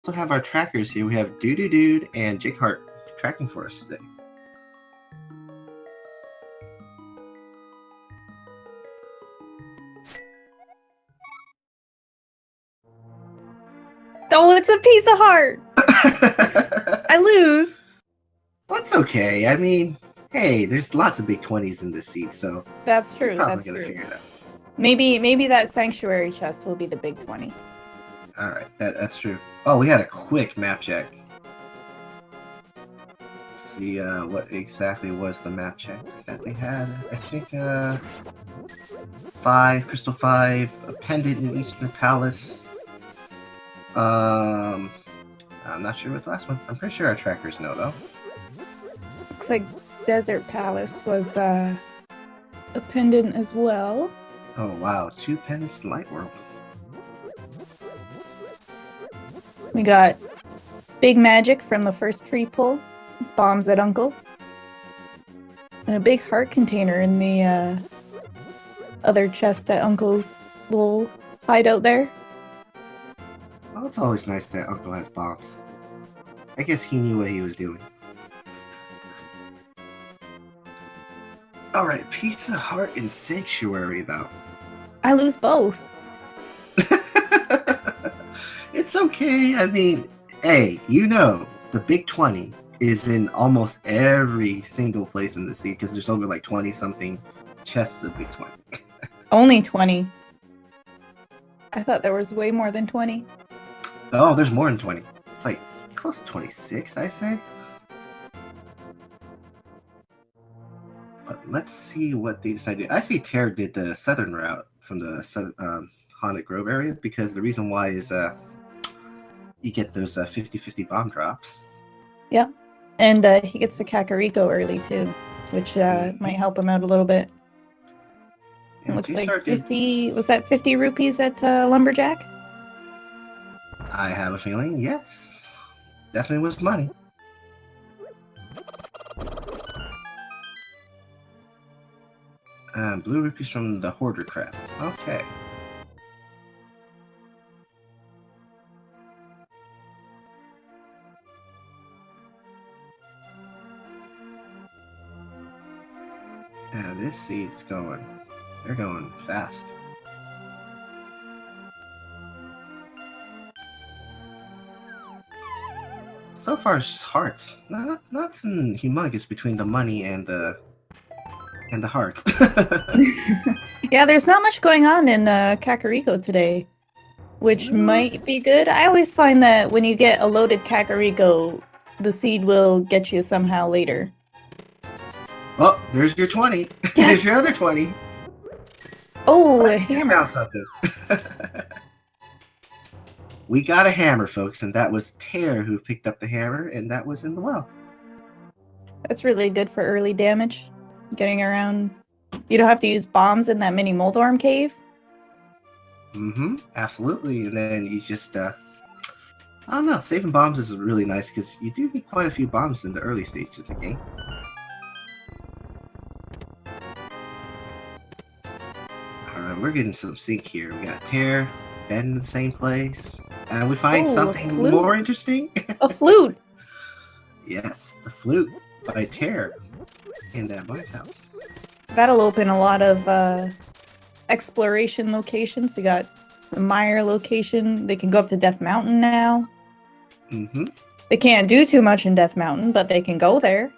also have our trackers here. We have Dude and Jake Hart tracking for us today. Oh, it's a piece of heart. I lose. That's okay. I mean, hey, there's lots of big 20s in this seed, so That's true. you're probably That's gonna true. figure it out. Maybe that sanctuary chest will be the big 20. All right, that's true. Oh, we had a quick map check. Let's see what exactly was the map check that they had. I think 5, Crystal 5, a pendant in Eastern Palace. I'm not sure what the last one. I'm pretty sure our trackers know though. Looks like Desert Palace was a pendant as well. Oh wow, 2 pendants in Light World. We got big magic from the first tree pull, bombs at Uncle, and a big heart container in the other chest at Uncle's little hideout there. Well, it's always nice that Uncle has bombs. I guess he knew what he was doing. Alright, Pizza Hut and Sanctuary though. I lose both. It's okay. I mean, hey, you know, the Big 20 is in almost every single place in the sea because there's over like 20 something chests of Big 20. Only 20. I thought there was way more than 20. Oh, there's more than 20. It's like close to 26, I say. But let's see what they decided. I see Tairr did the southern route from the Haunted Grove area because the reason why is you get those 50-50 bomb drops. Yeah, and he gets the Kakariko early too, which might help him out a little bit. It looks like 50. Was that 50 rupees at Lumberjack? I have a feeling, yes. Definitely was money. Blue rupees from the Hoarder crab. Okay. Yeah, this seed's going. They're going fast. So far, it's just hearts. Nothing humongous between the money and the hearts. Yeah, there's not much going on in Kakariko today, which might be good. I always find that when you get a loaded Kakariko, the seed will get you somehow later. Oh, there's your 20. Yes. There's your other 20. Oh, a hammer. Found something. We got a hammer, folks, and that was Tairr who picked up the hammer, and that was in the well. That's really good for early damage. Getting around. You don't have to use bombs in that mini Moldorm cave. Mm-hmm. Absolutely. And then you just, I don't know, saving bombs is really nice because you do need quite a few bombs in the early stages of the game. Alright, we're getting some sync here. We got Tairr, Ben in the same place, and we find something more interesting. A flute! Yes, the flute by Tairr in that lighthouse. That'll open a lot of exploration locations. You got the Mire location. They can go up to Death Mountain now. Mm-hmm. They can't do too much in Death Mountain, but they can go there.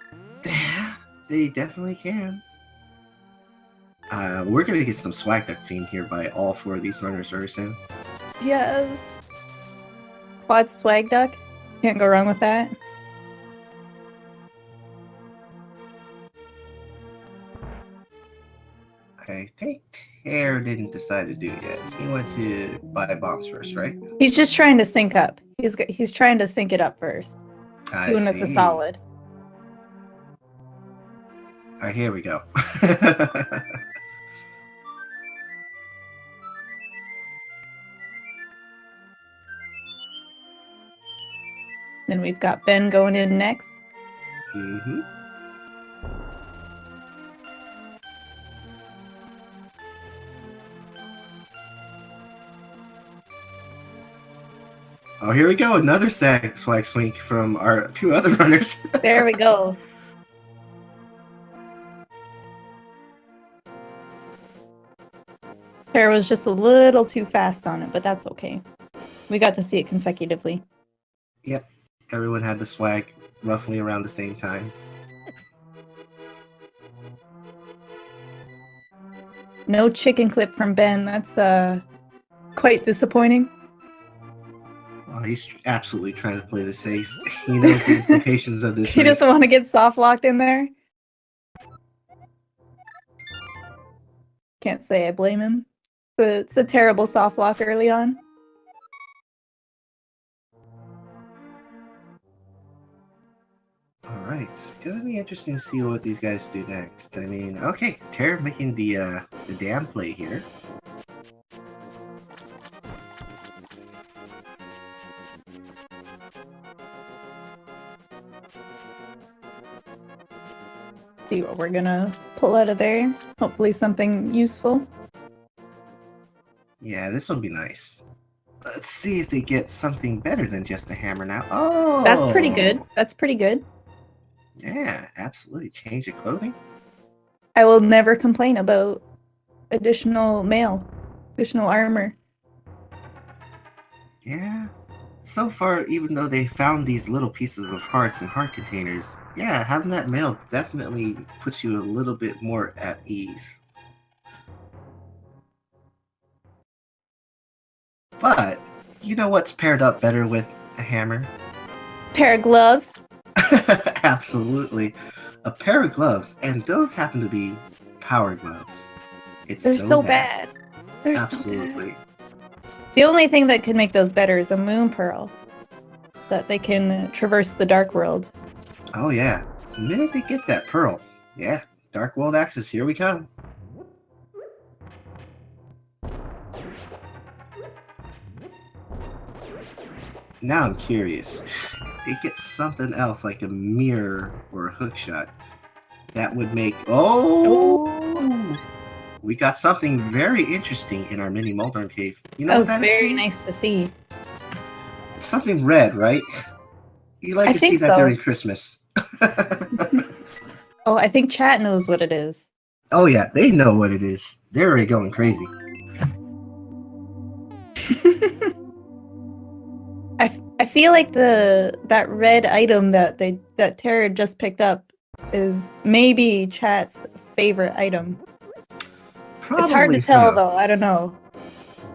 Yeah, they definitely can. We're gonna get some swag duck theme here by all 4 of these runners very soon. Yes. Quad swag duck. Can't go wrong with that. I think Tairr didn't decide to do it yet. He went to buy bombs first, right? He's just trying to sync up. He's trying to sync it up first. Doing us a solid. Alright, here we go. Then we've got Ben going in next. Mm-hmm. Oh, here we go. Another swag swing from our two other runners. There we go. Tairr was just a little too fast on it, but that's okay. We got to see it consecutively. Yep. Everyone had the swag roughly around the same time. No chicken clip from Ben. That's quite disappointing. Oh, he's absolutely trying to play the safe. He knows the implications of this. He doesn't want to get soft locked in there. Can't say I blame him. It's a terrible soft lock early on. Alright, it's gonna be interesting to see what these guys do next. I mean, okay, Tairr making the dam play here. See what we're gonna pull out of there. Hopefully something useful. Yeah, this will be nice. Let's see if they get something better than just a hammer now. Oh! That's pretty good. That's pretty good. Yeah, absolutely. Change of clothing. I will never complain about additional mail, additional armor. Yeah. So far, even though they found these little pieces of hearts and heart containers, yeah, having that mail definitely puts you a little bit more at ease. But, you know what's paired up better with a hammer? Pair of gloves. Absolutely. A pair of gloves, and those happen to be power gloves. They're so bad. They're Absolutely. so bad. The only thing that could make those better is a moon pearl. That they can traverse the dark world. Oh yeah. The minute they get that pearl, yeah, Dark World Access, here we come. Now I'm curious. If they get something else like a mirror or a hook shot, that would make... Oh! We got something very interesting in our mini Muldern cave. You know that was what that very is? nice to see. It's something red, right? You like to see that during Christmas. Oh, I think chat knows what it is. Oh yeah, they know what it is. They're already going crazy. I feel like that red item that Tairr just picked up is maybe chat's favorite item. Probably it's hard to tell though. I don't know.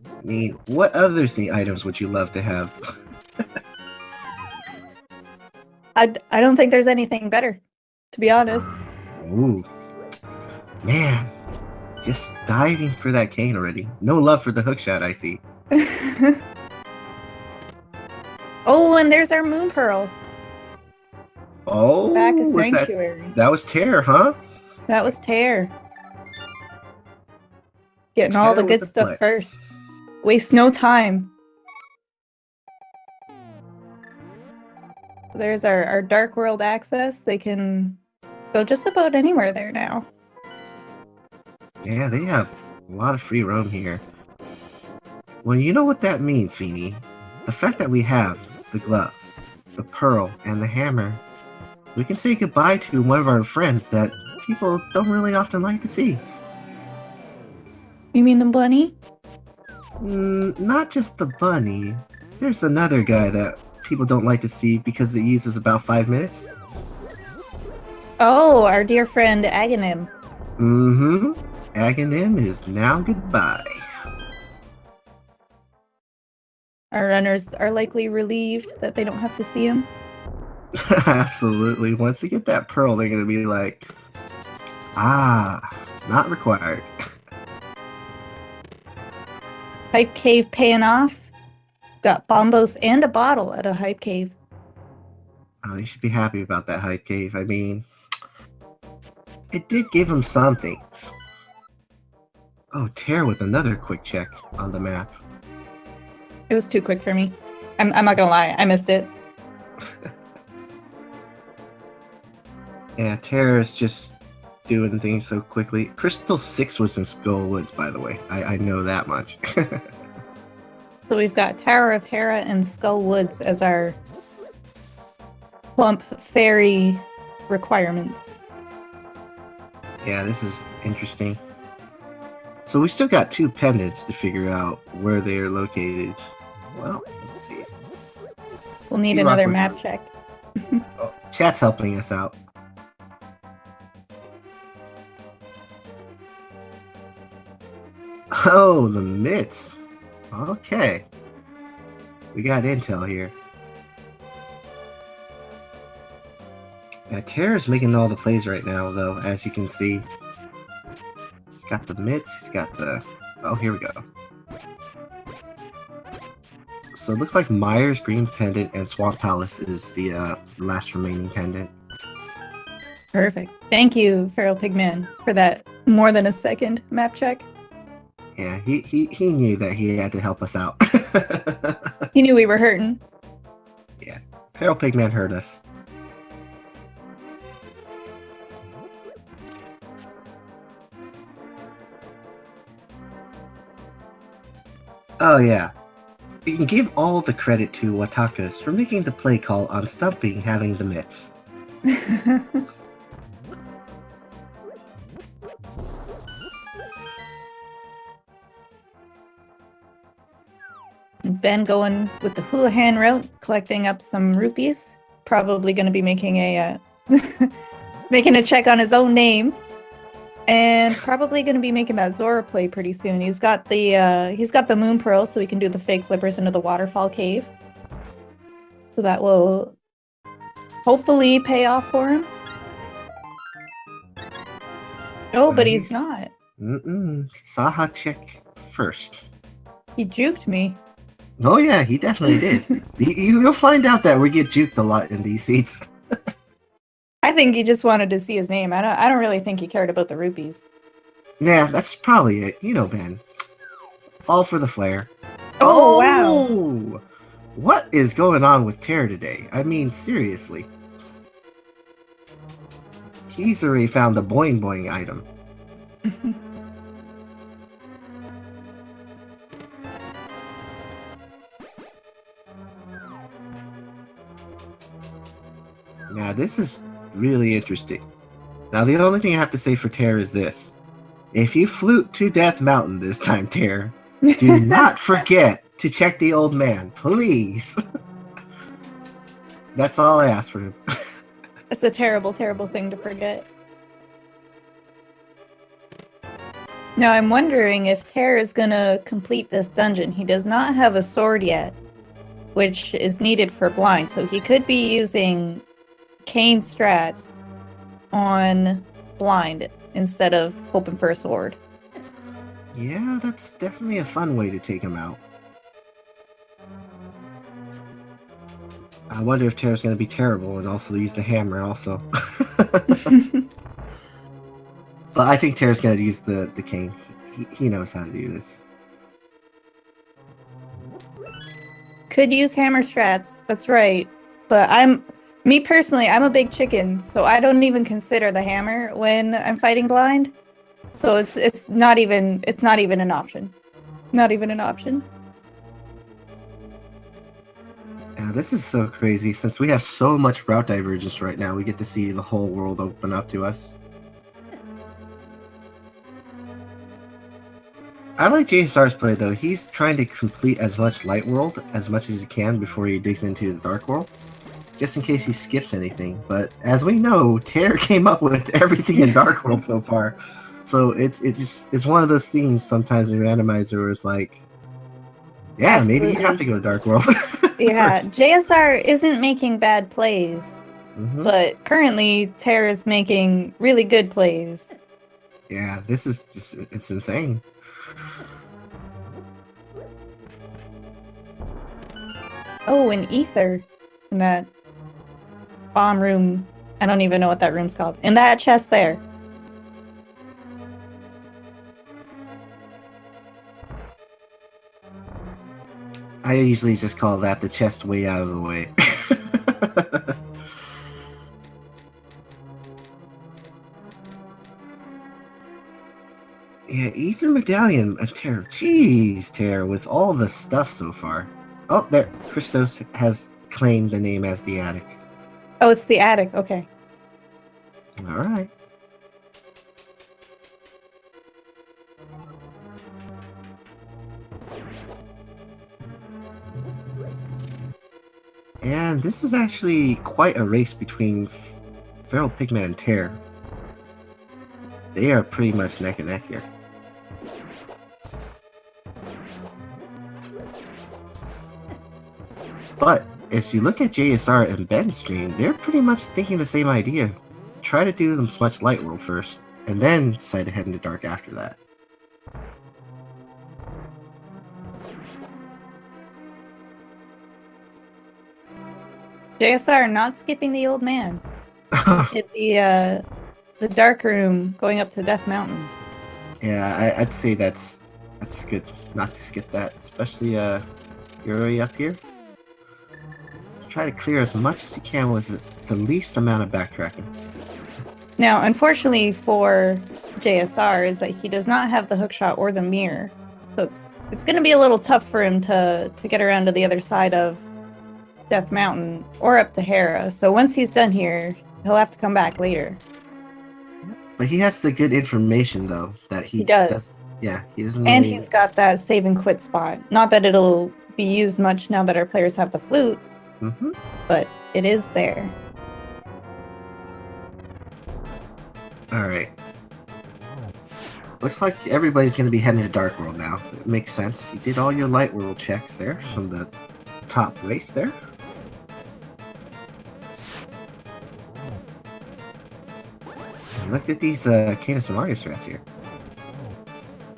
I mean, what other items would you love to have? I don't think there's anything better, to be honest. Ooh, man, just diving for that cane already. No love for the hookshot, I see. Oh, and there's our moon pearl. Oh, Back a sanctuary. That was Tairr, huh? That was Tairr. Getting all the good stuff first. Waste no time. There's our Dark World access. They can go just about anywhere there now. Yeah, they have a lot of free roam here. Well, you know what that means, Feeny. The fact that we have the gloves, the pearl, and the hammer, we can say goodbye to one of our friends that people don't really often like to see. You mean the bunny? Not just the bunny. There's another guy that people don't like to see because it uses about 5 minutes. Oh, our dear friend Ajneb. Mm-hmm. Ajneb is now goodbye. Our runners are likely relieved that they don't have to see him. Absolutely. Once they get that pearl, they're going to be like, not required. Hype Cave paying off. Got bombos and a bottle at a Hype Cave. Oh, they should be happy about that Hype Cave. I mean, it did give them some things. Oh, Tairr with another quick check on the map. It was too quick for me. I'm not gonna lie, I missed it. Yeah, Tairr is just doing things so quickly. Crystal 6 was in Skull Woods, by the way. I know that much. So we've got Tower of Hera and Skull Woods as our plump fairy requirements. Yeah, this is interesting. So we still got 2 pendants to figure out where they are located. Well, let's see. We'll need Key another Rock was- map check. Oh, chat's helping us out. Oh, the mitts. Okay. We got intel here. Yeah, Tairr's making all the plays right now, though, as you can see. He's got the mitts, he's got the... Oh, here we go. So it looks like Myers Green Pendant and Swamp Palace is the last remaining pendant. Perfect. Thank you, FeralPigMan, for that more than a second map check. Yeah, he knew that he had to help us out. He knew we were hurting. Yeah, FeralPigMan heard us. Oh yeah. You can give all the credit to Watakas for making the play call on Stumping having the mitts. Ben going with the Houlihan route, collecting up some rupees. Probably going to be making a making a check on his own name, and probably going to be making that Zora play pretty soon. He's got the Moon Pearl, so he can do the fake flippers into the waterfall cave. So that will hopefully pay off for him. Oh, but he's not. Saha check first. He juked me. Oh yeah, he definitely did. You'll find out that we get juked a lot in these seats. I think he just wanted to see his name. I don't really think he cared about the rupees. Yeah, that's probably it. You know, Ben. All for the flair. Oh wow. What is going on with Tairr today? I mean, seriously. He's already found the boing boing item. Now, this is really interesting. Now, the only thing I have to say for Tairr is this. If you flute to Death Mountain this time, Tairr, do not forget to check the old man, please. That's all I ask for him. It's a terrible, terrible thing to forget. Now, I'm wondering if Tairr is going to complete this dungeon. He does not have a sword yet, which is needed for blind, so he could be using cane strats on blind instead of hoping for a sword. Yeah, that's definitely a fun way to take him out. I wonder if Tairr's going to be terrible and also use the hammer also. But I think Tairr's going to use the cane. He knows how to do this. Could use hammer strats, that's right. But me personally, I'm a big chicken, so I don't even consider the hammer when I'm fighting blind. So it's not even an option. Not even an option. Yeah, this is so crazy. Since we have so much route divergence right now, we get to see the whole world open up to us. I like JSR's play though. He's trying to complete as much light world as much as he can before he digs into the dark world, just in case he skips anything. But as we know, Tairr came up with everything in dark world so far, so it's one of those themes sometimes in Randomizer where it's like, yeah, Absolutely. maybe you have to go to dark world. Yeah, JSR isn't making bad plays, but currently Tairr is making really good plays. Yeah, this is it's insane. Oh, an ether in that bomb room. I don't even know what that room's called. In that chest there. I usually just call that the chest way out of the way. Yeah, Ether Medallion, Tairr. Jeez, Tairr, with all the stuff so far. Oh, there. Christos has claimed the name as the attic. Oh, it's the attic. Okay. Alright. And this is actually quite a race between FeralPigMan and Tairr. They are pretty much neck and neck here. But as you look at JSR and Ben's stream, they're pretty much thinking the same idea. Try to do them much light world first, and then decide to head into dark after that. JSR not skipping the old man. Hit the dark room going up to Death Mountain. Yeah, I'd say that's good not to skip that, especially you're already up here. Try to clear as much as you can with the least amount of backtracking. Now, unfortunately for JSR is that he does not have the hookshot or the mirror. So it's going to be a little tough for him to get around to the other side of Death Mountain or up to Hera. So once he's done here, he'll have to come back later. But he has the good information though that he does. Yeah, he doesn't. And really... he's got that save and quit spot. Not that it'll be used much now that our players have the flute, but it is there. Alright. Looks like everybody's going to be heading to Dark World now. It makes sense. You did all your Light World checks there from the top race there. And look at these Canis and Mario strats here.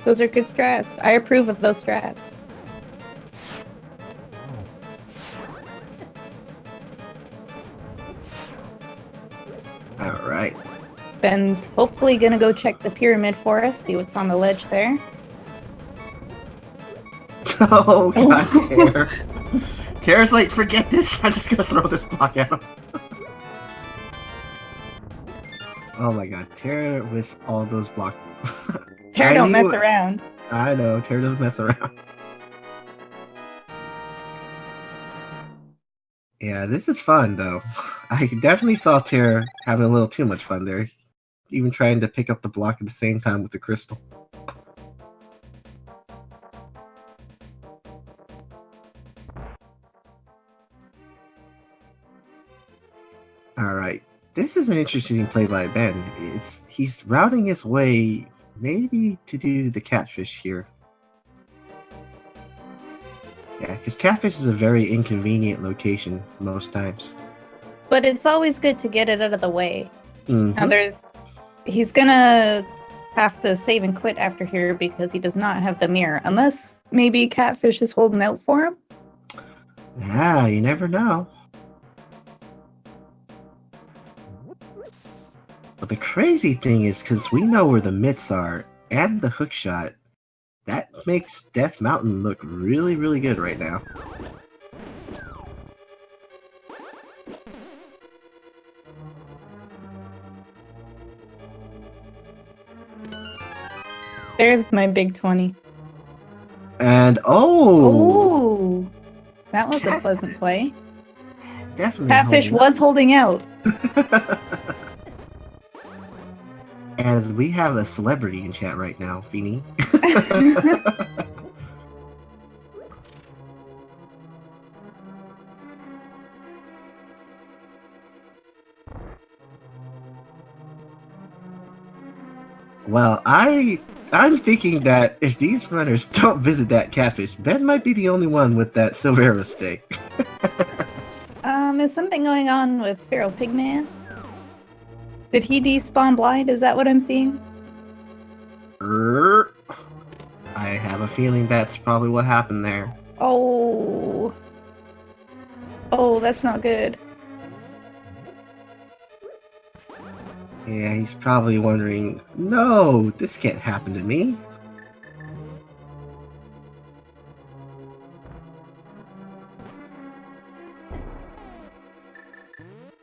Those are good strats. I approve of those strats. Alright. Ben's hopefully gonna go check the pyramid for us, see what's on the ledge there. Oh god, Tairr. Tairr's like, forget this, I'm just gonna throw this block at him. Oh my god, Tairr with all those blocks. Tairr don't mess around. I know, Tairr doesn't mess around. Yeah, this is fun though. I definitely saw Tairr having a little too much fun there. Even trying to pick up the block at the same time with the crystal. Alright, this is an interesting play by Ben. He's routing his way maybe to do the catfish here. Yeah, because catfish is a very inconvenient location most times. But it's always good to get it out of the way. Now he's gonna have to save and quit after here because he does not have the mirror. Unless maybe catfish is holding out for him? Yeah, you never know. But the crazy thing is, since we know where the mitts are and the hookshot, that makes Death Mountain look really, really good right now. There's my big 20. And oh! That was a pleasant play. Definitely. Catfish was holding out. As we have a celebrity in chat right now, Feeny. Well, I'm thinking that if these runners don't visit that catfish, Ben might be the only one with that silver arrow stay. Is something going on with FeralPigMan? Did he despawn blind? Is that what I'm seeing? I have a feeling that's probably what happened there. Oh. Oh, that's not good. Yeah, he's probably wondering, no, this can't happen to me.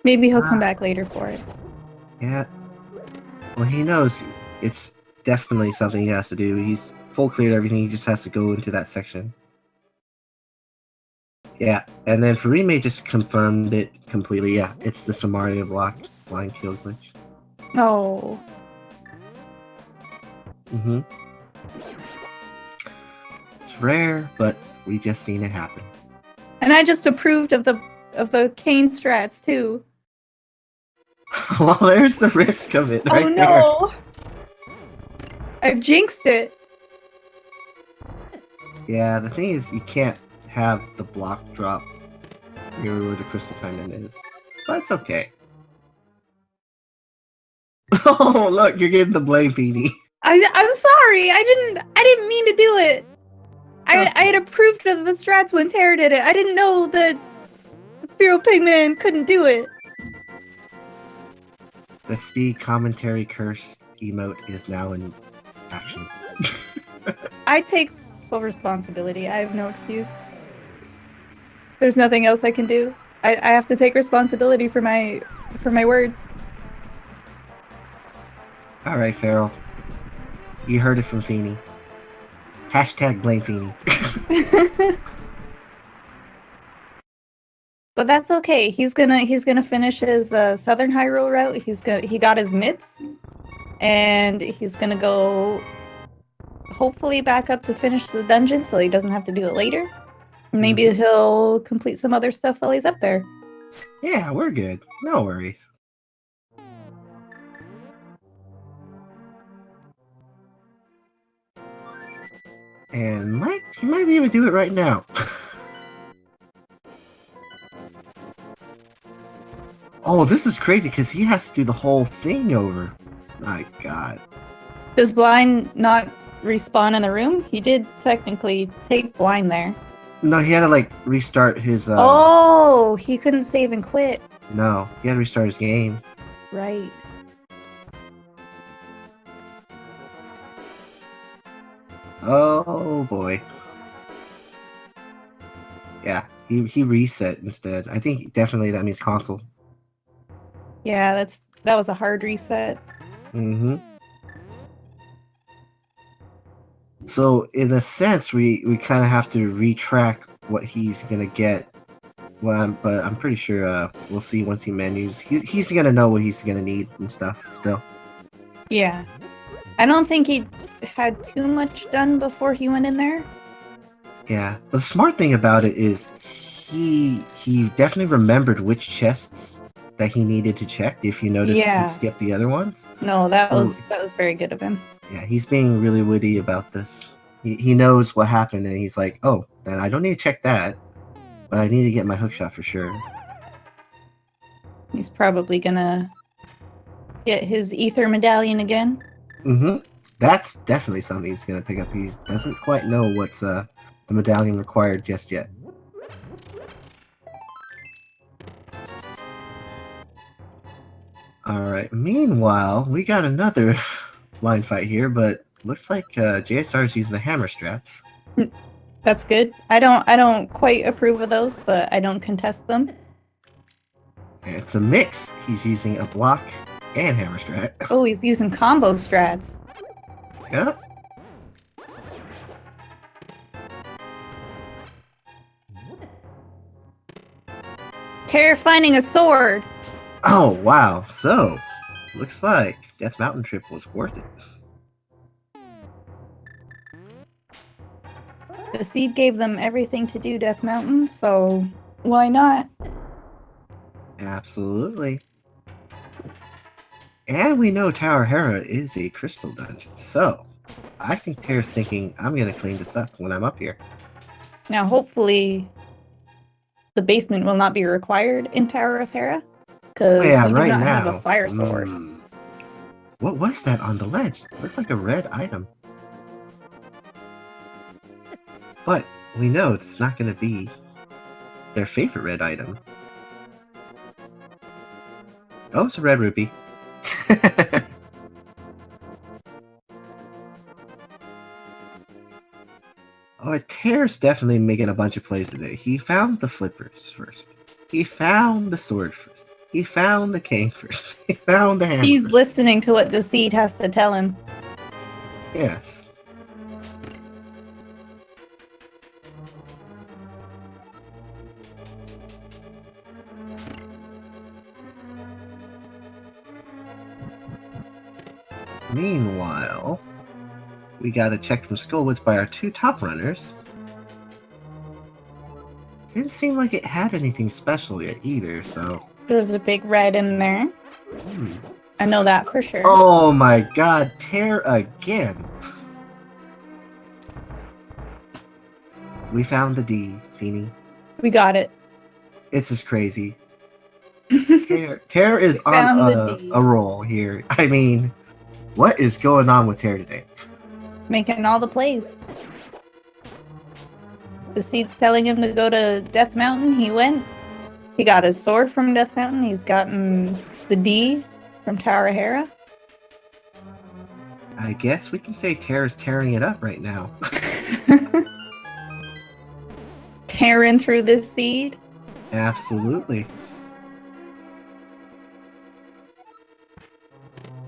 Maybe he'll come back later for it. Yeah. Well, he knows it's definitely something he has to do. He's full cleared everything. He just has to go into that section. Yeah, and then Farime just confirmed it completely. Yeah, it's the Samaria block blind kill glitch. Oh. Mm-hmm. It's rare, but we just seen it happen. And I just approved of the cane strats too. Well, there's the risk of it right Oh no! there. I've jinxed it. Yeah, the thing is, you can't have the block drop near where the crystal pendant is, but it's okay. Oh, look, you're getting the blame, Feeny. I'm sorry. I didn't mean to do it. I had approved of the strats when Tairr did it. I didn't know that FeralPigMan couldn't do it. The speed commentary curse emote is now in action. I take full responsibility. I have no excuse. There's nothing else I can do. I have to take responsibility for my words. All right, Feral. You heard it from Feeny. Hashtag blame Feeny. But that's okay. He's gonna finish his Southern Hyrule route. He got his mitts, and he's gonna go hopefully back up to finish the dungeon, so he doesn't have to do it later. Maybe he'll complete some other stuff while he's up there. Yeah, we're good. No worries. And he might even do it right now. Oh, this is crazy because he has to do the whole thing over. My God. Does Blind not respawn in the room? He did technically take Blind there. No, he had to like restart his. Oh, he couldn't save and quit. No, he had to restart his game. Right. Oh boy. Yeah, he reset instead. I think definitely that means console. Yeah, that was a hard reset. Mm-hmm. So in a sense, we kind of have to retrack what he's gonna get. Well, but I'm pretty sure we'll see once he menus. He's gonna know what he's gonna need and stuff still. Yeah. I don't think he had too much done before he went in there. Yeah. The smart thing about it is he definitely remembered which chests that he needed to check. If you notice, he skipped the other ones. No, that was very good of him. Yeah, he's being really witty about this. He knows what happened, and he's like, "Oh, then I don't need to check that, but I need to get my hookshot for sure." He's probably gonna get his ether medallion again. Mm-hmm. That's definitely something he's gonna pick up. He doesn't quite know what's the medallion required just yet. Alright, meanwhile, we got another blind fight here, but looks like JSR is using the hammer strats. That's good. I don't quite approve of those, but I don't contest them. It's a mix. He's using a block and hammer strat. Oh, he's using combo strats. Yep. Tairr finding a sword. Oh, wow. So, looks like Death Mountain trip was worth it. The seed gave them everything to do Death Mountain, so why not? Absolutely. And we know Tower Hera is a crystal dungeon, so I think Tairr's thinking, I'm going to clean this up when I'm up here. Now, hopefully, the basement will not be required in Tower of Hera, because we do not have a fire source. What was that on the ledge? It looked like a red item. But we know it's not going to be their favorite red item. Oh, it's a red rupee. Oh, Tairr's definitely making a bunch of plays today. He found the flippers first. He found the sword first. He found the cane first. He found the hammer. He's listening to what the seed has to tell him. Yes. Meanwhile, we got a check from Skullwoods by our 2 top runners. Didn't seem like it had anything special yet either, so... There's a big red in there. Hmm. I know that for sure. Oh my god, Tairr again! We found the D, Feeny. We got it. It's just crazy. Tairr is on a roll here. I mean, what is going on with Tairr today? Making all the plays. The seed's telling him to go to Death Mountain. He went. He got his sword from Death Mountain. He's gotten the D from Tairr. I guess we can say Tairr is tearing it up right now. Tearing through this seed. Absolutely.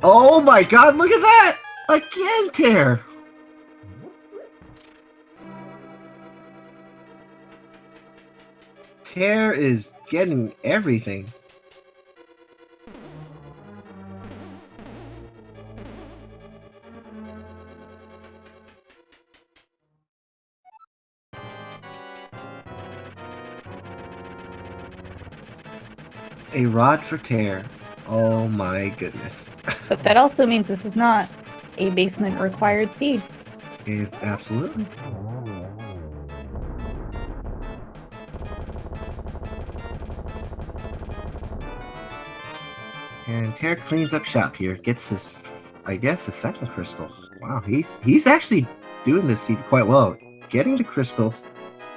Oh my god, look at that! Again, Tairr! Tairr is getting everything. A rod for Tairr. Oh my goodness. But that also means this is not a basement required seed. Absolutely. And Tairr cleans up shop here. Gets his, I guess, his second crystal. Wow, he's actually doing this seed quite well. Getting the crystals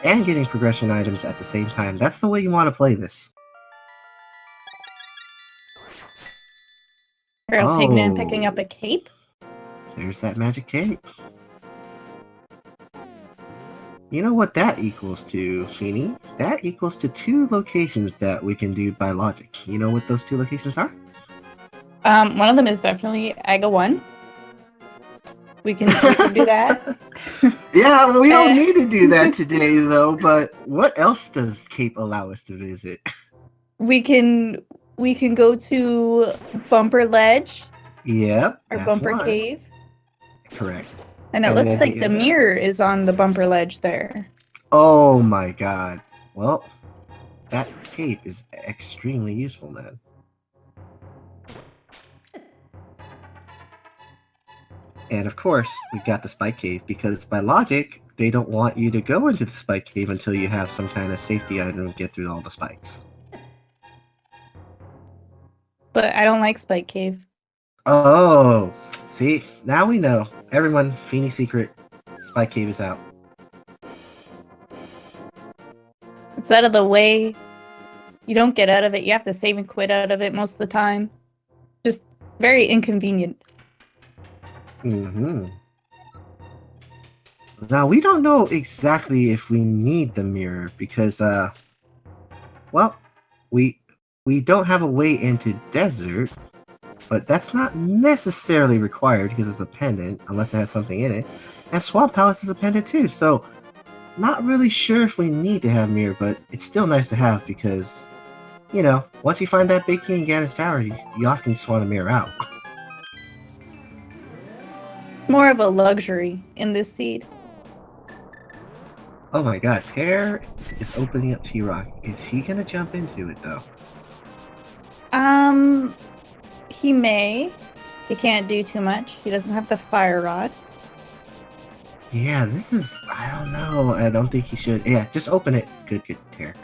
and getting progression items at the same time. That's the way you want to play this. FeralPigMan picking up a cape. There's that magic cape. You know what that equals to, Feeny? That equals to 2 locations that we can do by logic. You know what those 2 locations are? One of them is definitely AGA1. We can do that. Yeah, we don't need to do that today, though. But what else does Cape allow us to visit? We can go to Bumper Ledge. Yep, or that's Bumper one. Cave. Correct. And it looks like the mirror is on the Bumper Ledge there. Oh my god. Well, that cape is extremely useful then. And of course, we got the Spike Cave, because by logic, they don't want you to go into the Spike Cave until you have some kind of safety item to get through all the spikes. But I don't like Spike Cave. Oh, see, now we know. Everyone, Feeny's secret, Spike Cave is out. It's out of the way. You don't get out of it. You have to save and quit out of it most of the time. Just very inconvenient. Mm-hmm. Now, we don't know exactly if we need the mirror, because, well, we don't have a way into Desert, but that's not necessarily required because it's a pendant, unless it has something in it. And Swamp Palace is a pendant too, so not really sure if we need to have mirror, but it's still nice to have because, you know, once you find that big key in Ganon's Tower, you often just want to mirror out. More of a luxury in this seed. Oh my god, Tairr is opening up T-Rock. Is he gonna jump into it though? He may. He can't do too much. He doesn't have the fire rod. Yeah, this is, I don't know. I don't think he should. Yeah, just open it. Good, Tairr.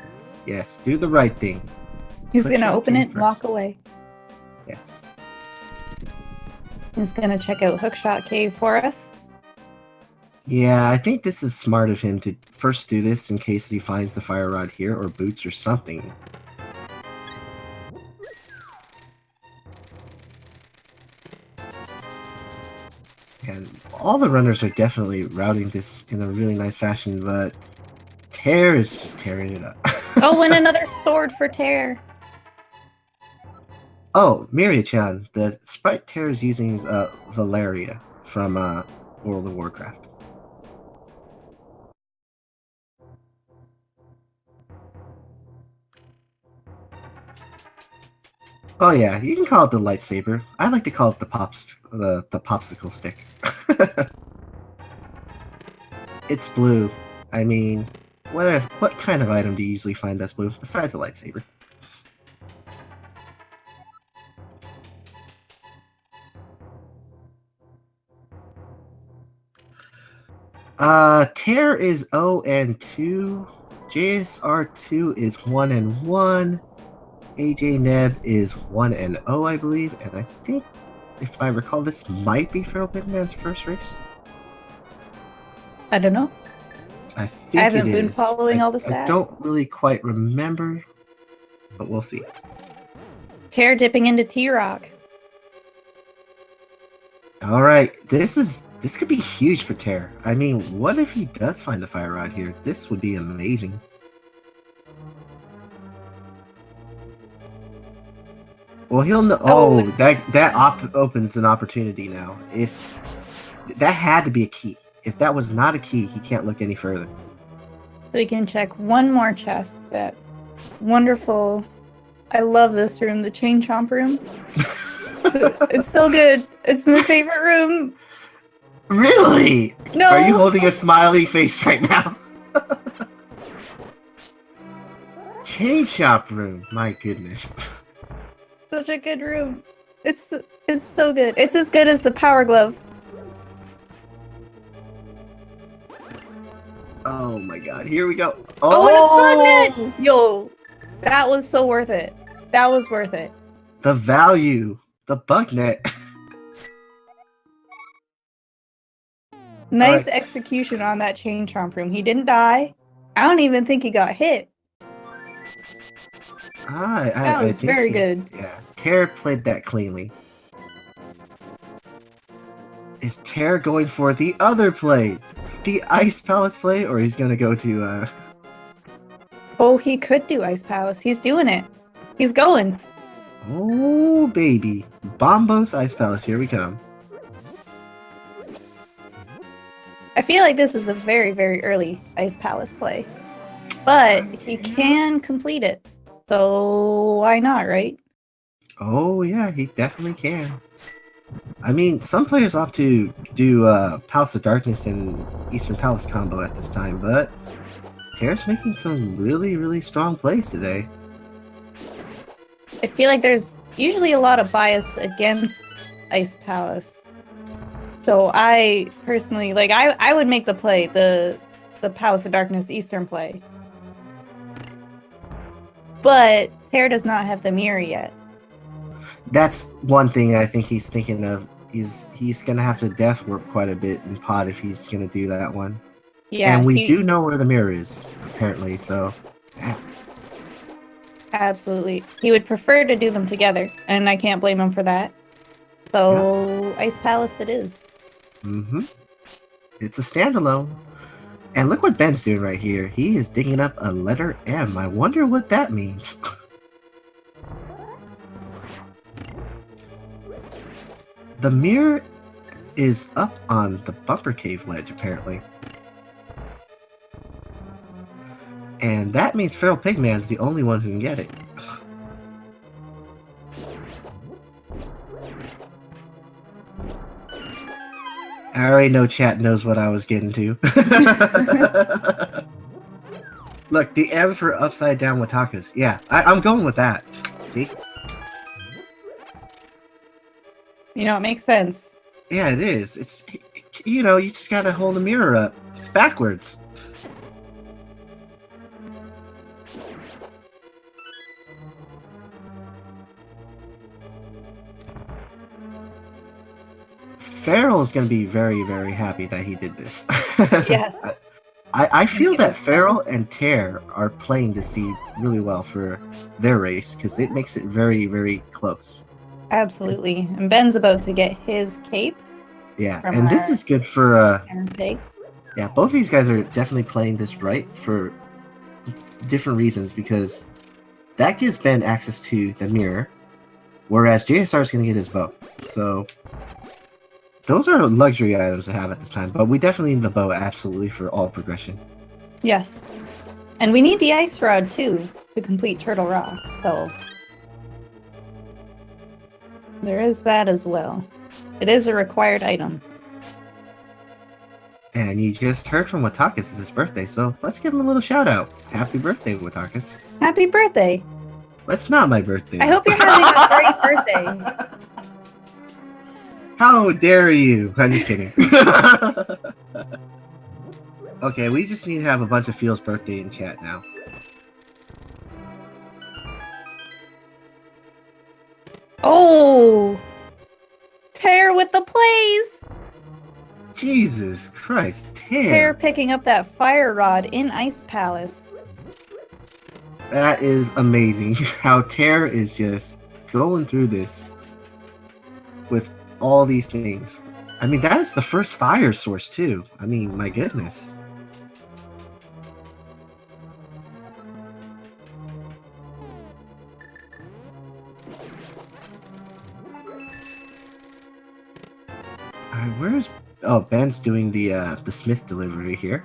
Yes, do the right thing. He's gonna open it and walk away. Yes. He's gonna check out Hookshot Cave for us. Yeah, I think this is smart of him to first do this in case he finds the fire rod here or boots or something. And all the runners are definitely routing this in a really nice fashion, but Tairr is just tearing it up. Oh, and another sword for Tairr. Oh, Miria-chan, the sprite Tairr is using is Valeria from World of Warcraft. Oh yeah, you can call it the lightsaber. I like to call it the popsicle stick. It's blue. I mean, what kind of item do you usually find that's blue besides a lightsaber? Tairr is 0 and 2. JSR2 is 1 and 1. ajneb is 1 and 0, I believe, and I think, if I recall, this might be FeralPigMan's first race. I don't know. I think I haven't it been is. following all the stats. I don't really quite remember, but we'll see. Tairr dipping into T-Rock. All right, this could be huge for Tairr. I mean, what if he does find the fire rod here? This would be amazing. Well, he'll know. Oh, that opens an opportunity now. If that had to be a key. If that was not a key, he can't look any further. We can check one more chest. That wonderful. I love this room, the Chain Chomp room. It's so good. It's my favorite room. Really? No. Are you holding a smiley face right now? Chain Chomp room. My goodness. Such a good room. It's so good. It's as good as the Power Glove. Oh my god, here we go. Oh, and a bug net! Yo, that was so worth it. That was worth it. The value. The bug net. Nice right. execution on that Chain Chomp room. He didn't die. I don't even think he got hit. That was very good. Yeah, Tairr played that cleanly. Is Tairr going for the other play? The Ice Palace play? Or he's going to go to... Oh, he could do Ice Palace. He's doing it. He's going. Oh, baby. Bombos Ice Palace, here we come. I feel like this is a very, very early Ice Palace play. But he can complete it. So why not, right? Oh, yeah, he definitely can. I mean, some players opt to do Palace of Darkness and Eastern Palace combo at this time, but Tairr's making some really, really strong plays today. I feel like there's usually a lot of bias against Ice Palace. So I personally, like, I would make the play, the Palace of Darkness Eastern play. But Tairr does not have the mirror yet. That's one thing I think he's thinking of. He's gonna have to death warp quite a bit in pod if he's gonna do that one. Yeah, and we do know where the mirror is, apparently, so... Yeah. Absolutely. He would prefer to do them together, and I can't blame him for that. So, yeah. Ice Palace it is. Mm-hmm. It's a standalone. And look what Ben's doing right here. He is digging up a letter M. I wonder what that means. The mirror is up on the bumper cave ledge, apparently. And that means FeralPigMan's the only one who can get it. I already know chat knows what I was getting to. Look, the M for upside down watakas. Yeah, I'm going with that. See? You know, it makes sense. Yeah, it is. It's, you know, you just gotta hold the mirror up. It's backwards. Feral is going to be very, very happy that he did this. Yes. I feel that Feral and Tairr are playing this seed really well for their race because it makes it very, very close. Absolutely. And Ben's about to get his cape. Yeah, and this is good for... Pigs. Yeah, both of these guys are definitely playing this right for different reasons because that gives Ben access to the mirror, whereas JSR is going to get his bow. So... those are luxury items to have at this time, but we definitely need the bow absolutely for all progression. Yes. And we need the ice rod too to complete Turtle Rock, so there is that as well. It is a required item. And you just heard from Watakus, it's his birthday, so let's give him a little shout out. Happy birthday, Watakus. Happy birthday! It's not my birthday. I hope you're having a great birthday. How dare you? I'm just kidding. Okay, we just need to have a bunch of Phil's birthday in chat now. Oh! Tairr with the plays! Jesus Christ, Tairr picking up that fire rod in Ice Palace. That is amazing. How Tairr is just going through this with all these things. I mean, that is the first fire source too. I mean, my goodness. Alright, where's... Oh, Ben's doing the Smith delivery here.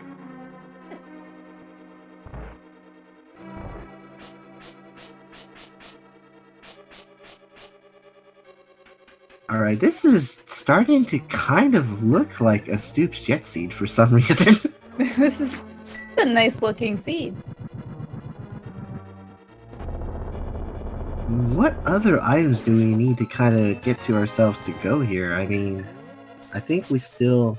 Alright, this is starting to kind of look like a Stoops jet seed for some reason. This is a nice looking seed. What other items do we need to kind of get to ourselves to go here? I mean, I think we still...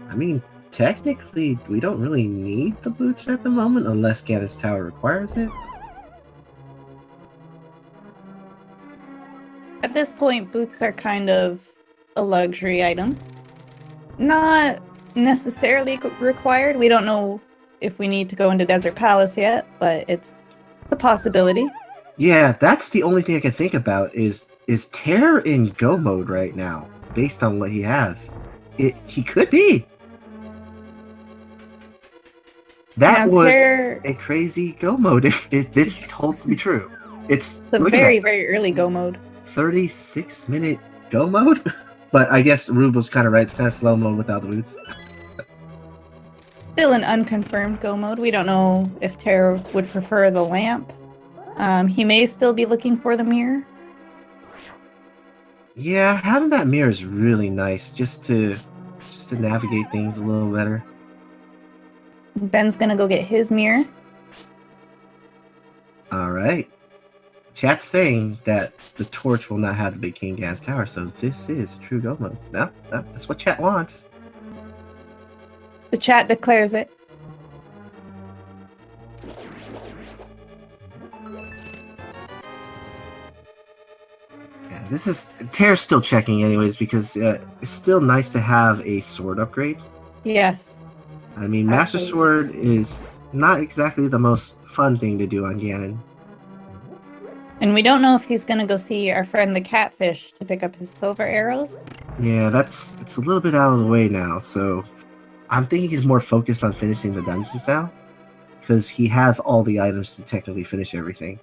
I mean, technically, we don't really need the boots at the moment unless Ganon's Tower requires it. At this point, boots are kind of a luxury item. Not necessarily required. We don't know if we need to go into Desert Palace yet, but it's a possibility. Yeah, that's the only thing I can think about is Tairr in go mode right now, based on what he has. He could be. That now, was Tairr, a crazy go mode if this holds to be true. It's a very, very early go mode. 36-minute go mode? But I guess Rubel's kind of right, it's kind of slow mode without the boots. Still an unconfirmed go mode. We don't know if Tairr would prefer the lamp. He may still be looking for the mirror. Yeah, having that mirror is really nice, just to navigate things a little better. Ben's gonna go get his mirror. Alright. Chat's saying that the torch will not have the big King Gas Tower, so this is true go mode. No, that's what chat wants. The chat declares it. Yeah, this is... Tairr's still checking anyways, because it's still nice to have a sword upgrade. Yes. I mean, Master Sword is not exactly the most fun thing to do on Ganon. And we don't know if he's gonna go see our friend the catfish to pick up his silver arrows. Yeah, it's a little bit out of the way now, so I'm thinking he's more focused on finishing the dungeons now, because he has all the items to technically finish everything.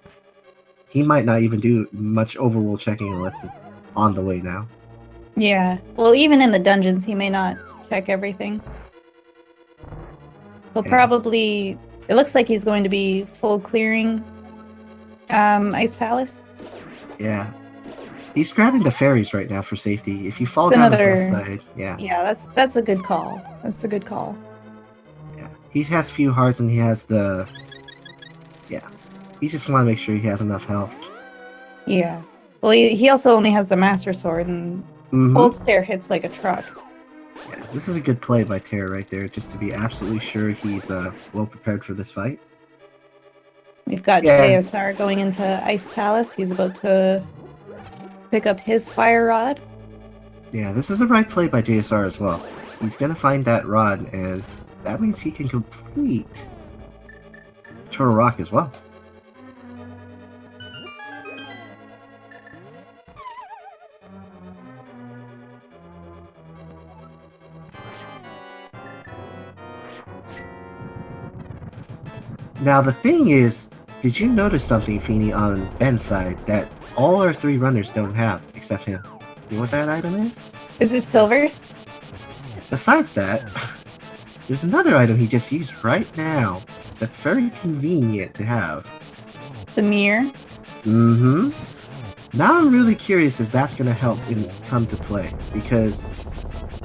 He might not even do much overworld checking unless it's on the way now. Yeah, well, even in the dungeons, he may not check everything. He'll probably... It looks like he's going to be full clearing Ice Palace. Yeah. He's grabbing the fairies right now for safety. If you fall down the left side, yeah. Yeah, that's a good call. That's a good call. Yeah. He has few hearts and he has the... Yeah. He just want to make sure he has enough health. Yeah. Well, he also only has the Master Sword, and Cold Stare hits like a truck. Yeah, this is a good play by Tairr right there, just to be absolutely sure he's well prepared for this fight. We've got JSR going into Ice Palace. He's about to pick up his fire rod. Yeah, this is a right play by JSR as well. He's going to find that rod, and that means he can complete Turtle Rock as well. Now the thing is, did you notice something, Feeny, on Ben's side that all our three runners don't have, except him? You know what that item is? Is it silvers? Besides that, there's another item he just used right now that's very convenient to have. The mirror? Mm-hmm. Now I'm really curious if that's going to help him come to play, because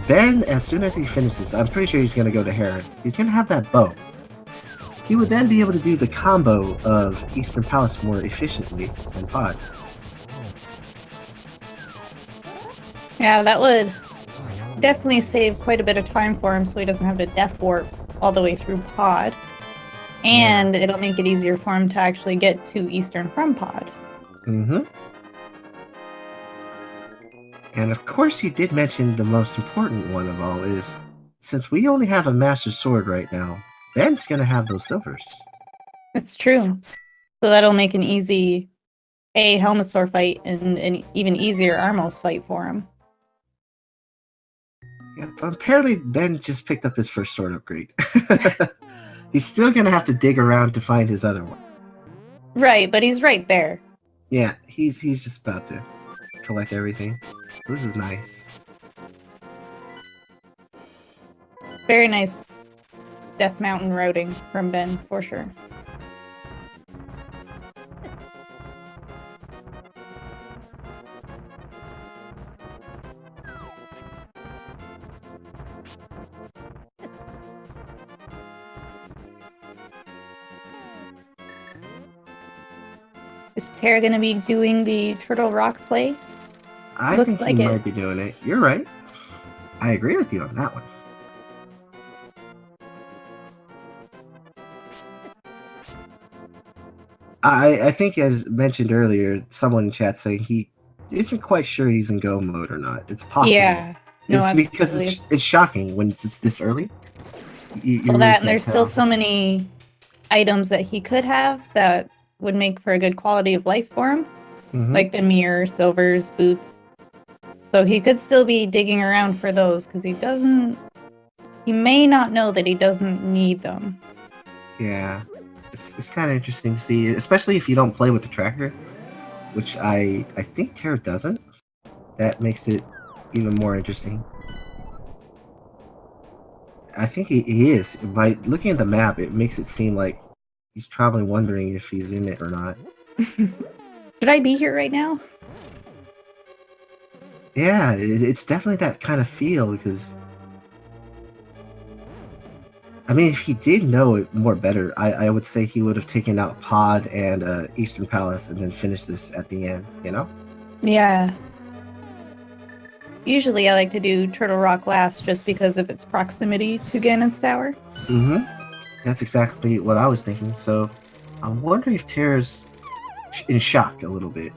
Ben, as soon as he finishes, I'm pretty sure he's going to go to Heron. He's going to have that bow. He would then be able to do the combo of Eastern Palace more efficiently than Pod. Yeah, that would definitely save quite a bit of time for him so he doesn't have to death warp all the way through Pod. And it'll make it easier for him to actually get to Eastern from Pod. Mm-hmm. And of course he did mention the most important one of all is, since we only have a Master Sword right now, Ben's gonna have those silvers. It's true. So that'll make an easy Helmasaur fight and an even easier Armos fight for him. Yeah, but apparently Ben just picked up his first sword upgrade. He's still gonna have to dig around to find his other one. Right, but he's right there. Yeah, he's just about to collect everything. This is nice. Very nice Death Mountain routing from Ben, for sure. Is Tairr going to be doing the Turtle Rock play? I Looks think like he it. might be doing it. You're right. I agree with you on that one. I think, as mentioned earlier, someone in chat saying he isn't quite sure he's in go mode or not. It's possible. Yeah. No, it's absolutely. because it's shocking when it's this early. You Well, really that, can't and there's tell. still so many items that he could have that would make for a good quality of life for him. Mhm. Like the mirror, silvers, boots. So he could still be digging around for those because he may not know that he doesn't need them. Yeah, it's kind of interesting to see, especially if you don't play with the tracker, which I think Tairr doesn't. That makes it even more interesting. I think he is. By looking at the map, it makes it seem like he's probably wondering if he's in it or not. Should I be here right now? Yeah, it's definitely that kind of feel, because I mean, if he did know it more better, I would say he would have taken out Pod and Eastern Palace and then finished this at the end, you know? Yeah. Usually I like to do Turtle Rock last just because of its proximity to Ganon's Tower. Mm-hmm. That's exactly what I was thinking, so I'm wondering if Tairr's in shock a little bit.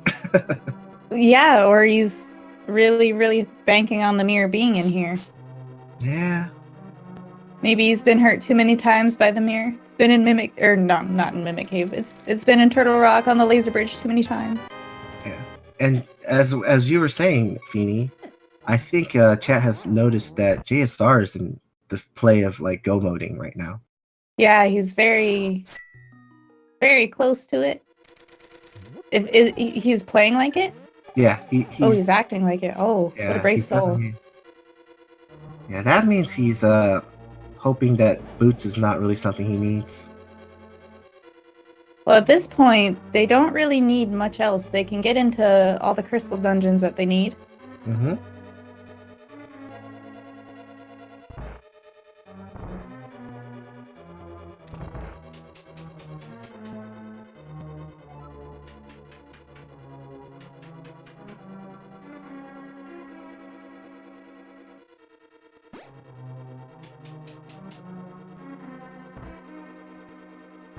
Yeah, or he's really, really banking on the mirror being in here. Yeah. Maybe he's been hurt too many times by the mirror. It's been in Mimic, or no, not in Mimic Cave. It's been in Turtle Rock on the laser bridge too many times. Yeah. And as you were saying, Feeny, I think chat has noticed that JSR is in the play of like go moding right now. Yeah, he's very, very close to it. If he's playing like it? Yeah, he's acting like it. Oh, yeah, what a brave soul. Yeah, that means he's hoping that Boots is not really something he needs. Well, at this point, they don't really need much else. They can get into all the crystal dungeons that they need. Mm-hmm.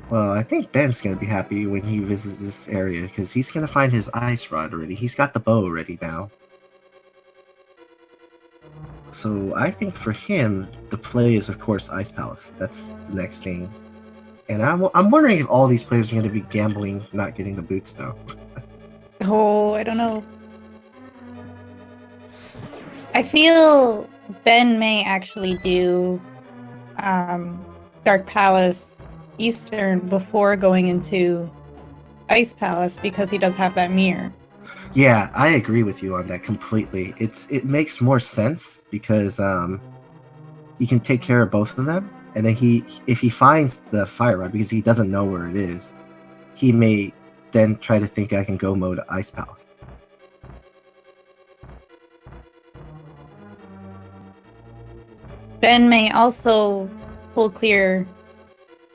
Well, I think Ben's gonna be happy when he visits this area, because he's gonna find his ice rod already. He's got the bow ready now. So I think for him, the play is of course Ice Palace. That's the next thing. And I'm wondering if all these players are gonna be gambling not getting the boots though. Oh, I don't know. I feel Ben may actually do Dark Palace Eastern before going into Ice Palace because he does have that mirror. Yeah, I agree with you on that completely. It makes more sense because he can take care of both of them, and then if he finds the fire rod because he doesn't know where it is, he may then try to think I can go mode Ice Palace. Ben may also pull clear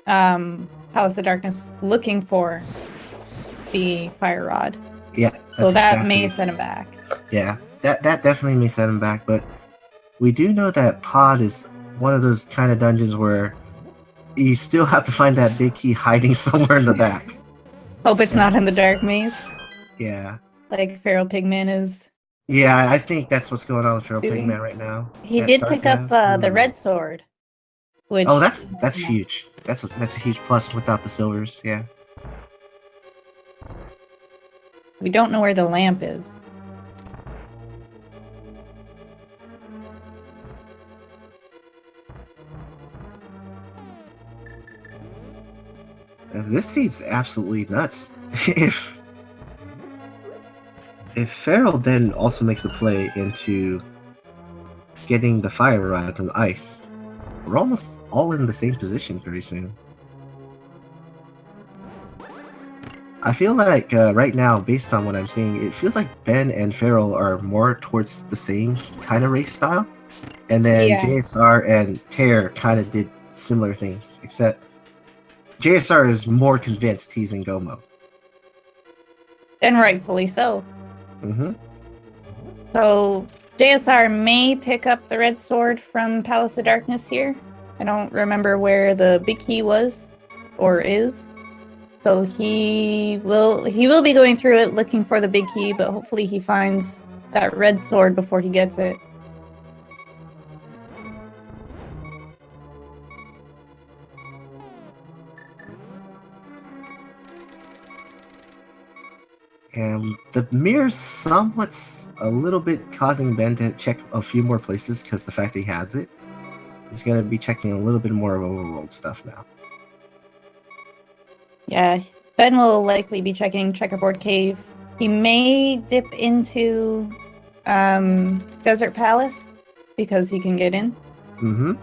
Palace of Darkness looking for the fire rod. Yeah, so that may set him back. Yeah, that definitely may set him back, but we do know that Pod is one of those kind of dungeons where you still have to find that big key hiding somewhere in the back. Hope it's not in the dark maze. Yeah. Like FeralPigMan is. Yeah, I think that's what's going on with doing. FeralPigMan right now. He did pick up the red sword. Which oh, that's huge. That's a huge plus without the silvers. Yeah. We don't know where the lamp is. This seems absolutely nuts. if Feral then also makes a play into getting the fire rod from Ice, we're almost all in the same position pretty soon. I feel like right now, based on what I'm seeing, it feels like Ben and Feral are more towards the same kind of race style. And then JSR and Tairr kind of did similar things, except JSR is more convinced he's in go mode. And rightfully so. Mm-hmm. So JSR may pick up the red sword from Palace of Darkness here. I don't remember where the big key was or is. So he will be going through it looking for the big key, but hopefully he finds that red sword before he gets it. And the mirror's somewhat a little bit causing Ben to check a few more places because the fact that he has it, he's going to be checking a little bit more of overworld stuff now. Yeah, Ben will likely be checking Checkerboard Cave. He may dip into Desert Palace because he can get in. Mm-hmm.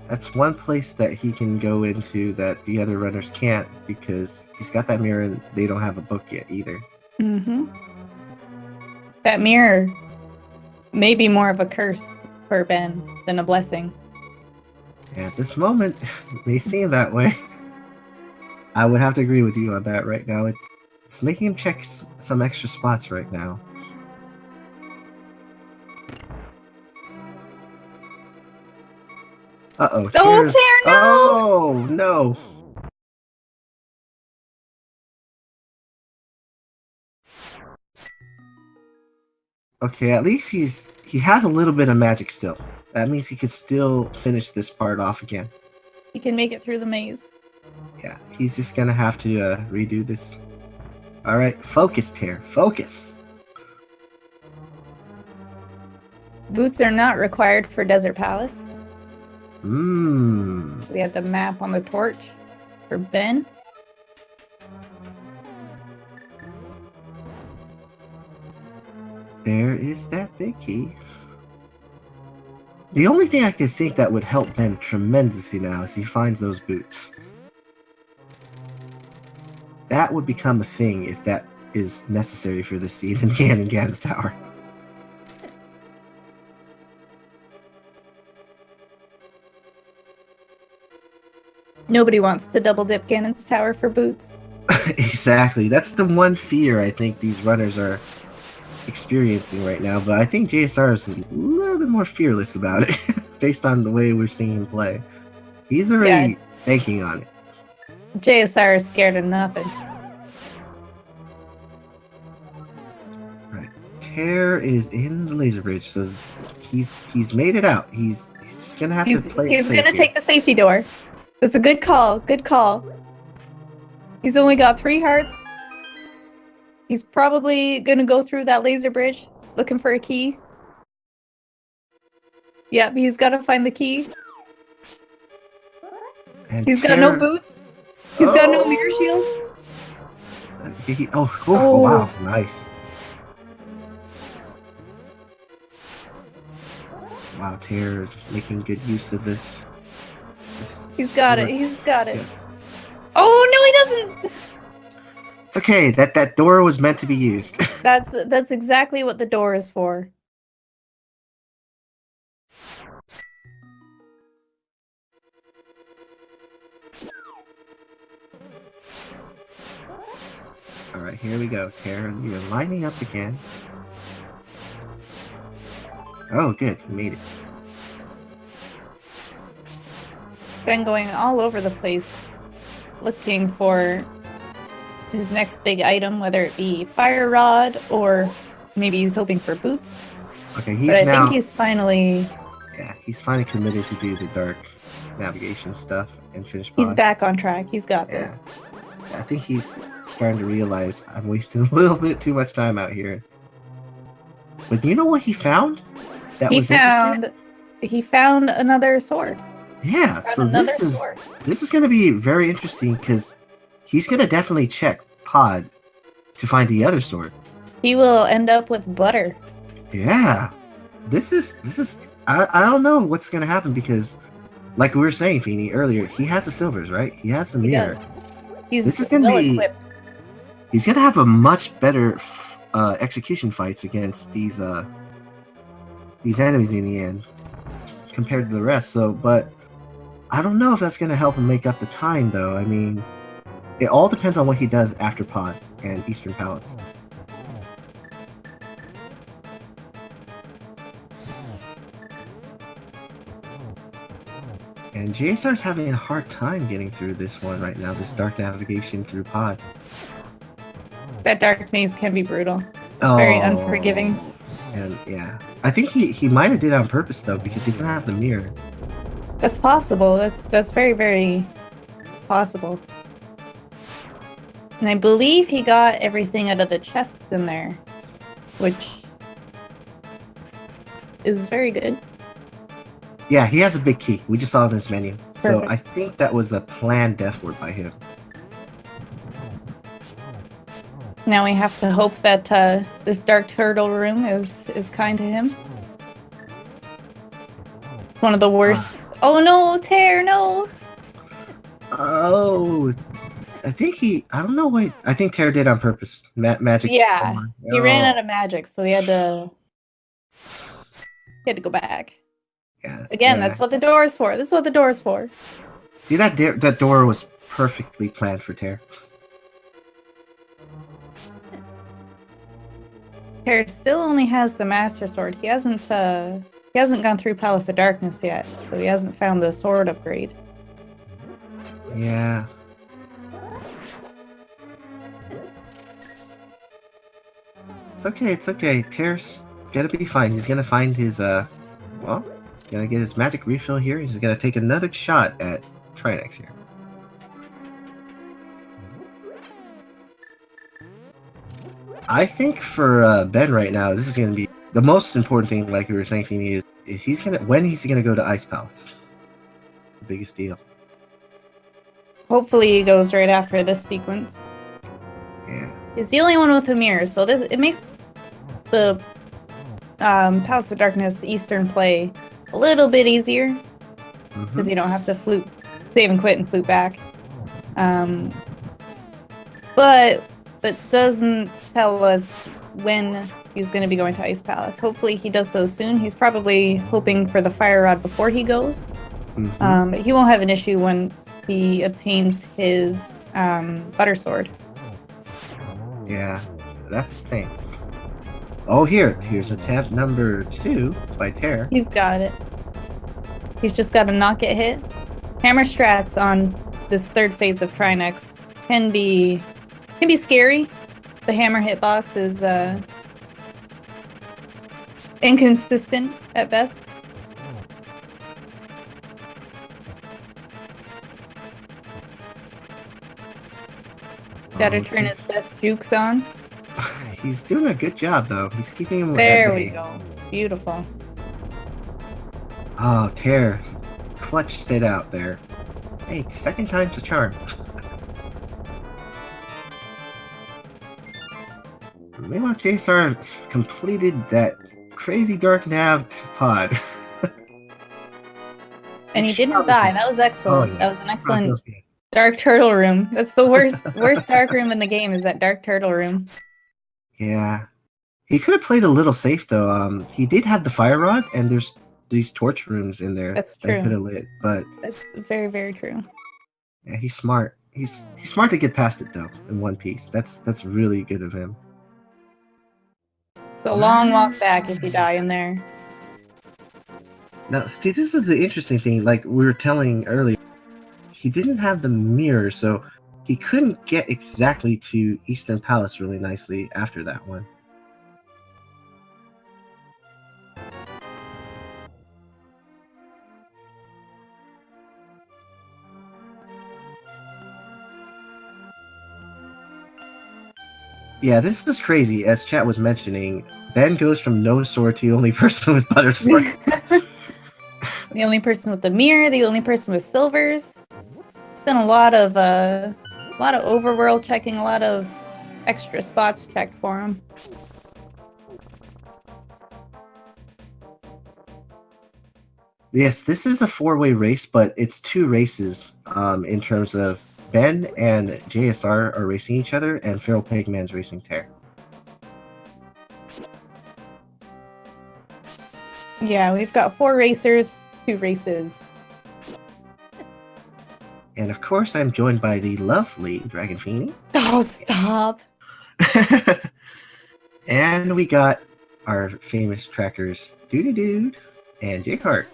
That's one place that he can go into that the other runners can't because he's got that mirror and they don't have a book yet either. Mm-hmm. That mirror may be more of a curse for Ben than a blessing. At this moment, it may seem that way. I would have to agree with you on that right now. It's making him check some extra spots right now. Uh-oh. Oh, Tairr, no! Oh, no! Okay, at least he has a little bit of magic still. That means he could still finish this part off again. He can make it through the maze. Yeah, he's just gonna have to redo this. Alright, focus, Tairr. Focus! Boots are not required for Desert Palace. Mmm. We have the map on the torch for Ben. There is that big key. The only thing I can think that would help Ben tremendously now is he finds those boots. That would become a thing if that is necessary for the scene in Ganon's Tower. Nobody wants to double dip Ganon's Tower for boots. Exactly. That's the one fear I think these runners are experiencing right now, but I think JSR is a little bit more fearless about it based on the way we're seeing him play. He's already banking on it. JSR is scared of nothing. Right. Tairr is in the laser bridge, so he's made it out. He's just gonna have to play it safe. He's gonna take the safety door. That's a good call. Good call. He's only got 3 hearts. He's probably gonna go through that laser bridge looking for a key. Yep, he's gotta find the key. And he's got no boots. He's got no mirror shield. Oh, wow, nice. Wow, Tairr is making good use of this. He's got sword. it. He's got it. Oh no, he doesn't. It's okay. That door was meant to be used. That's exactly what the door is for. All right, here we go, Tairr. You're lining up again. Oh, good. You made it. Been going all over the place, looking for his next big item, whether it be fire rod or maybe he's hoping for boots. Okay, But I think he's finally. Yeah, he's finally committed to do the dark navigation stuff and finish. He's back on track. He's got this. I think he's starting to realize I'm wasting a little bit too much time out here. But you know what he found? He found another sword. Yeah, so this is going to be very interesting because he's going to definitely check Pod to find the other sword. He will end up with butter. Yeah, this is I don't know what's going to happen because, like we were saying, Feeny, earlier, he has the silvers, right? He has the mirror. This is going to be. Equipped. He's going to have a much better execution fights against these enemies in the end compared to the rest. So, but I don't know if that's going to help him make up the time, though. I mean, it all depends on what he does after Pod and Eastern Palace. And JSR's having a hard time getting through this one right now, this dark navigation through Pod. That dark maze can be brutal. It's very unforgiving. And yeah, I think he might have did it on purpose though, because he doesn't have the mirror. That's possible. That's very, very possible. And I believe he got everything out of the chests in there, which is very good. Yeah, he has a big key. We just saw it in his menu. Perfect. So I think that was a planned death ward by him. Now we have to hope that this dark turtle room is kind to him. One of the worst. Oh no, Tairr, no! Oh, I think I don't know what, I think Tairr did on purpose. Magic. Yeah, he ran out of magic, so he had to go back. Yeah. Again, that's what the door is for. This is what the door is for. See, that door was perfectly planned for Tairr. Tairr still only has the Master Sword. He hasn't gone through Palace of Darkness yet, so he hasn't found the sword upgrade. Yeah. It's okay, it's okay. Tairr's gonna be fine. He's gonna find his, gonna get his magic refill here. He's gonna take another shot at Trinex here. I think for Ben right now, this is gonna be the most important thing, like we were saying, Feeny, is when he's gonna go to Ice Palace. The biggest deal. Hopefully he goes right after this sequence. Yeah. He's the only one with a mirror, so it makes the Palace of Darkness Eastern play a little bit easier because you don't have to save and quit and flute back. But it doesn't tell us when he's going to be going to Ice Palace. Hopefully he does so soon. He's probably hoping for the fire rod before he goes. But he won't have an issue once he obtains his butter sword. Yeah, that's the thing. Oh, here's attempt number 2 by Tairr. He's got it. He's just got to not get hit. Hammer strats on this third phase of Trinex can be scary. The hammer hitbox is inconsistent at best. Gotta turn his best jukes on. He's doing a good job, though. He's keeping him. There we go. Beautiful. Oh, Tairr clutched it out there. Hey, second time's a charm. Meanwhile, JSR completed that crazy dark nav pod. And he didn't die. That was excellent. Yeah. That was an excellent Feels good. dark turtle room. That's the worst dark room in the game is that dark turtle room. Yeah. He could have played a little safe though. He did have the fire rod, and there's these torch rooms in there That's that he could true. have lit. But That's very, very true. yeah, he's smart. He's smart to get past it though in one piece. That's really good of him. It's a long walk back if you die in there. Now, see, this is the interesting thing. Like we were telling earlier, he didn't have the mirror, so he couldn't get exactly to Eastern Palace really nicely after that one. Yeah, this is crazy. As chat was mentioning, Ben goes from no sword to the only person with butter sword. The only person with the mirror, the only person with silvers. Done a lot of overworld checking, a lot of extra spots checked for him. Yes, this is a four-way race, but it's two races in terms of Ben and JSR are racing each other, and FeralPigman's racing Tairr. Yeah, we've got 4 racers, 2 races. And of course, I'm joined by the lovely Dragon Feeny. Oh, stop. And we got our famous trackers, Doody Dude and Jake Hart.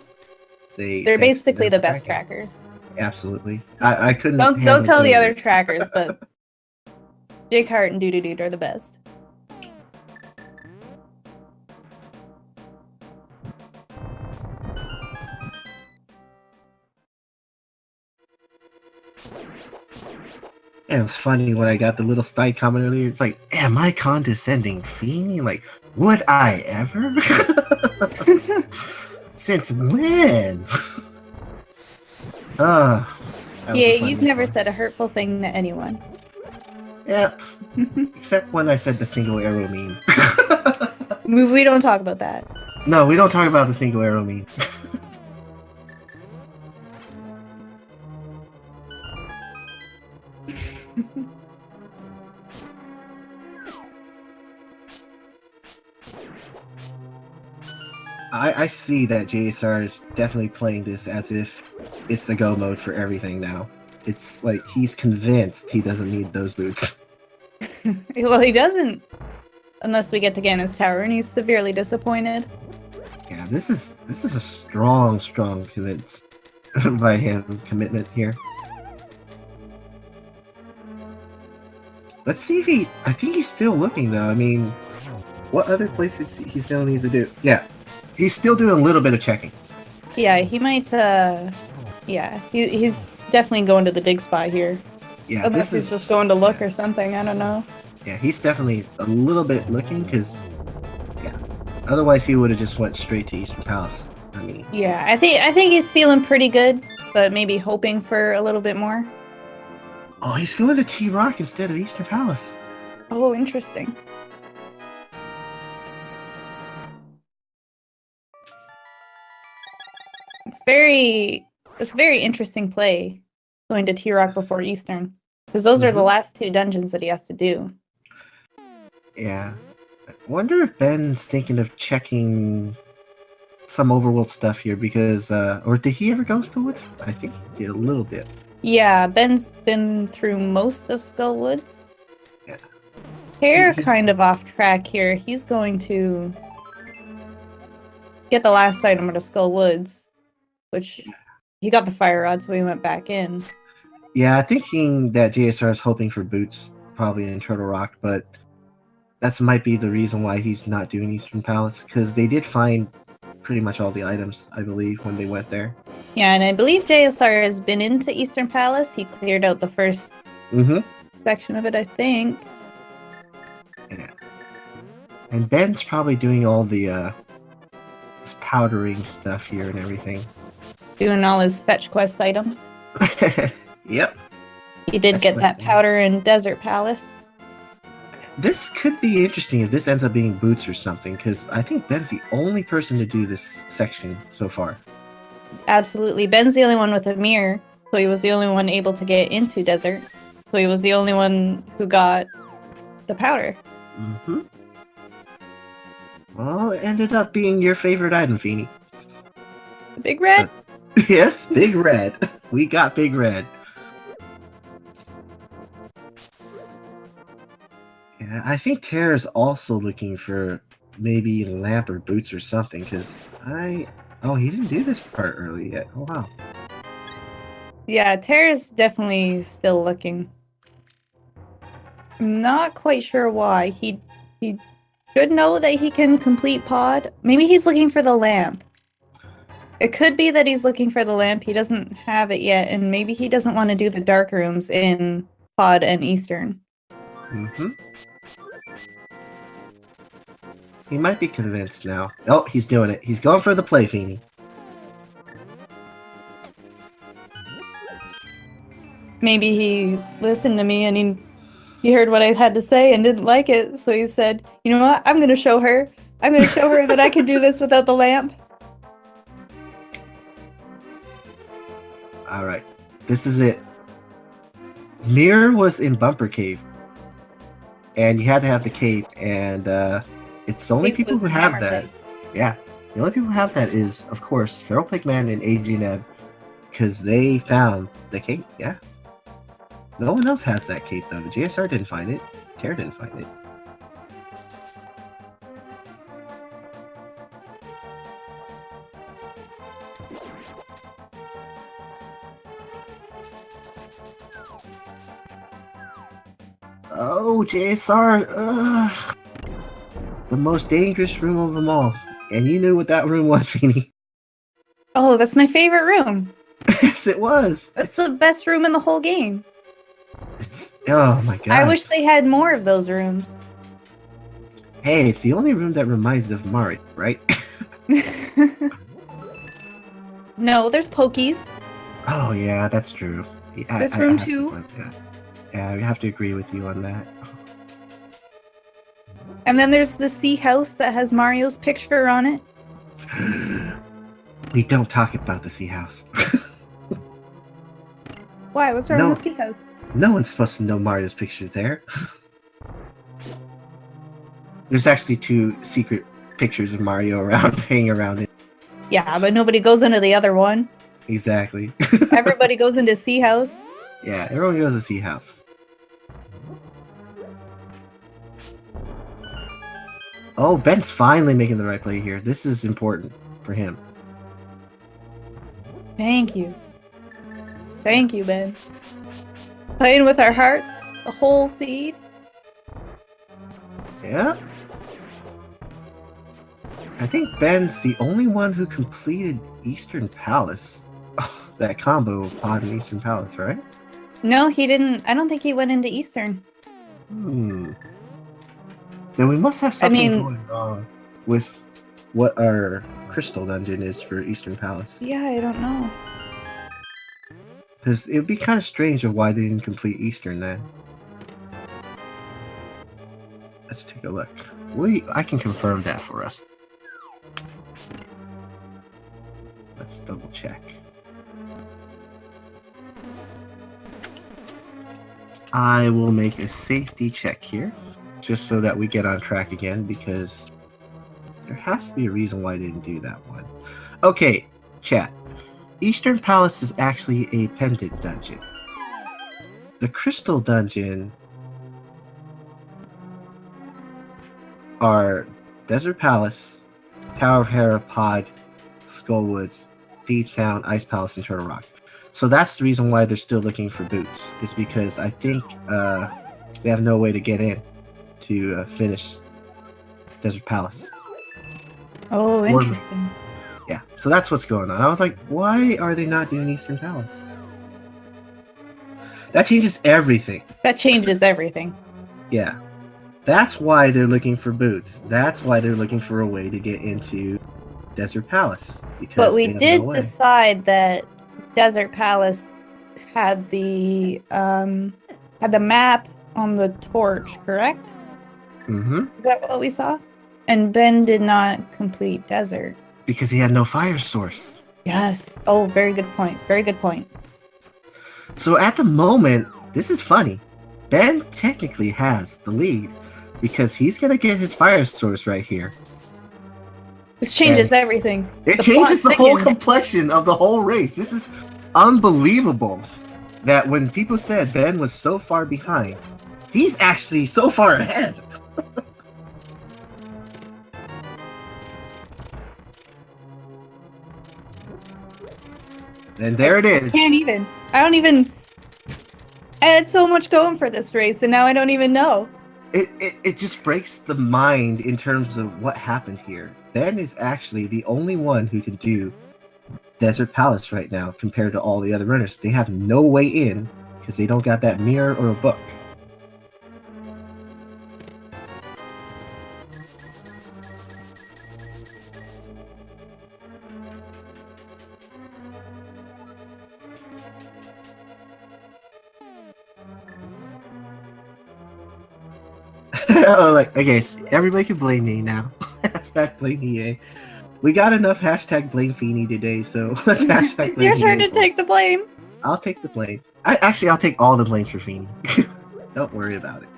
They're basically the best trackers. Absolutely. I couldn't. Don't tell the other trackers, but Jake Hart and Doody Dude are the best. And it was funny when I got the little snide comment earlier. It's like, am I condescending, Feeny? Like, would I ever? Since when? Yeah, you've never said a hurtful thing to anyone. Yep. Except when I said the single arrow meme. We don't talk about that. No, we don't talk about the single arrow meme. I see that JSR is definitely playing this as if it's a go mode for everything now. It's like he's convinced he doesn't need those boots. Well, he doesn't. Unless we get to Ganon's Tower, and he's severely disappointed. Yeah, this is a strong commitment by him. Commitment here. Let's see if he. I think he's still looking though. I mean, what other places he still needs to do? Yeah, he's still doing a little bit of checking. Yeah, he might. Yeah, he's definitely going to the dig spot here. Yeah, unless he's just going to look or something. I don't know. Yeah, he's definitely a little bit looking because, yeah, otherwise he would have just went straight to Eastern Palace. I mean, yeah, I think he's feeling pretty good, but maybe hoping for a little bit more. Oh, he's going to T-Rock instead of Eastern Palace. Oh, interesting. It's a very interesting play going to T-Rock before Eastern, because those are the last 2 dungeons that he has to do. Yeah. I wonder if Ben's thinking of checking some overworld stuff here because, or did he ever go Skullwoods? I think he did a little bit. Yeah, Ben's been through most of Skullwoods. Yeah. Tairr kind of off track here. He's going to get the last item out of Skullwoods, which he got the fire rod, so he went back in. Yeah, I'm thinking that JSR is hoping for boots, probably in Turtle Rock, but that might be the reason why he's not doing Eastern Palace, because they did find pretty much all the items, I believe, when they went there. Yeah, and I believe JSR has been into Eastern Palace. He cleared out the first section of it, I think. Yeah. And Ben's probably doing all the this powdering stuff here and everything. Doing all his fetch quest items. Yep. He did get that powder in Desert Palace. This could be interesting if this ends up being Boots or something, because I think Ben's the only person to do this section so far. Absolutely. Ben's the only one with a mirror, so he was the only one able to get into desert. So he was the only one who got the powder. Mm-hmm. Well, it ended up being your favorite item, Feeny. The Big Red? Yes, Big Red. We got Big Red. Yeah, I think Tairr is also looking for maybe Lamp or Boots or something, because Oh, he didn't do this part early yet. Oh, wow. Yeah, Tairr is definitely still looking. I'm not quite sure why. He should know that he can complete Pod. Maybe he's looking for the lamp. It could be that he's looking for the lamp. He doesn't have it yet, and maybe he doesn't want to do the dark rooms in Pod and Eastern. Mm-hmm. He might be convinced now. Oh, he's doing it. He's going for the play, Feeny. Maybe he listened to me and he heard what I had to say and didn't like it, so he said, you know what, I'm going to show her. I'm going to show her that I can do this without the lamp. Alright. This is it. Mirror was in Bumper Cave. And you had to have the cape, and it's the only people who have that. Yeah. The only people who have that is, of course, FeralPigMan and ajneb174, because they found the cape, yeah. No one else has that cape, though. JSR didn't find it. Tairr didn't find it. Oh, JSR! Ugh. The most dangerous room of them all. And you knew what that room was, Feeny. Oh, that's my favorite room. Yes, it was. That's the best room in the whole game. Oh my god. I wish they had more of those rooms. Hey, it's the only room that reminds of Mario, right? No, there's Pokies. Oh yeah, that's true. This room too. Yeah, I have to agree with you on that. And then there's the sea house that has Mario's picture on it. We don't talk about the sea house. Why? What's wrong with the sea house? No one's supposed to know Mario's picture's there. There's actually 2 secret pictures of Mario around, hanging around it. Yeah, but nobody goes into the other one. Exactly. Everybody goes into sea house. Yeah, everyone goes to sea house. Oh, Ben's finally making the right play here. This is important for him. Thank you. Thank you, Ben. Playing with our hearts, the whole seed. Yeah. I think Ben's the only one who completed Eastern Palace. Oh, that combo pod in Eastern Palace, right? No, he didn't. I don't think he went into Eastern. Then we must have something going wrong with what our crystal dungeon is for Eastern Palace. Yeah, I don't know. Because it would be kind of strange of why they didn't complete Eastern then. Let's take a look. I can confirm that for us. Let's double check. I will make a safety check here, just so that we get on track again, because there has to be a reason why they didn't do that one. Okay, chat. Eastern Palace is actually a pendant dungeon. The Crystal Dungeon are Desert Palace, Tower of Hera, Pod, Skullwoods, Thief Town, Ice Palace, and Turtle Rock. So that's the reason why they're still looking for Boots, is because I think they have no way to get in to finish Desert Palace. Oh, interesting. Yeah, so that's what's going on. I was like, why are they not doing Eastern Palace? That changes everything. That changes everything. Yeah. That's why they're looking for Boots. That's why they're looking for a way to get into Desert Palace. But we did decide that Desert Palace had the map on the torch, correct? Mm-hmm. Is that what we saw? And Ben did not complete desert. Because he had no fire source. Yes. Oh, very good point. Very good point. So at the moment, this is funny. Ben technically has the lead because he's gonna get his fire source right here. This changes And everything. It The changes the plot whole thickens. complexion of the whole race. This is unbelievable. That when people said Ben was so far behind, he's actually so far ahead. And there it is. I can't even. I don't even. I had so much going for this race, and now I don't even know. It just breaks the mind in terms of what happened here. Ben is actually the only one who can do Desert Palace right now compared to all the other runners. They have no way in because they don't got that mirror or a book. Oh, like, okay, so everybody can blame me now. Hashtag blame EA. We got enough hashtag blame Feeny today, so let's hashtag It's blame your turn EA to take the blame. I'll take the blame. I'll take all the blame for Feeny. Don't worry about it.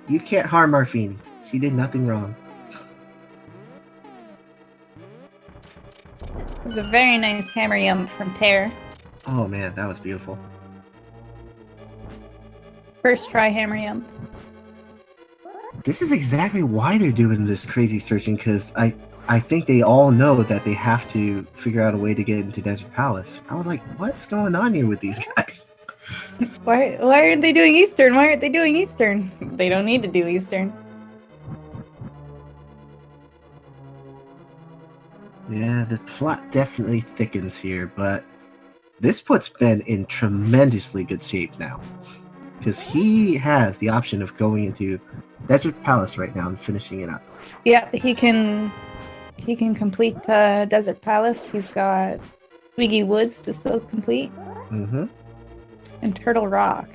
You can't harm our Feeny. She did nothing wrong. It was a very nice hammer yum from Tairr. Oh man, that was beautiful. First try hammer yum. This is exactly why they're doing this crazy searching, because I think they all know that they have to figure out a way to get into Desert Palace. I was like, what's going on here with these guys? Why aren't they doing Eastern? Why aren't they doing Eastern? They don't need to do Eastern. Yeah, the plot definitely thickens here, but this puts Ben in tremendously good shape now. Because he has the option of going into Desert Palace right now and finishing it up. Yeah, he can complete Desert Palace. He's got Twiggy Woods to still complete. Mm-hmm. And Turtle Rock.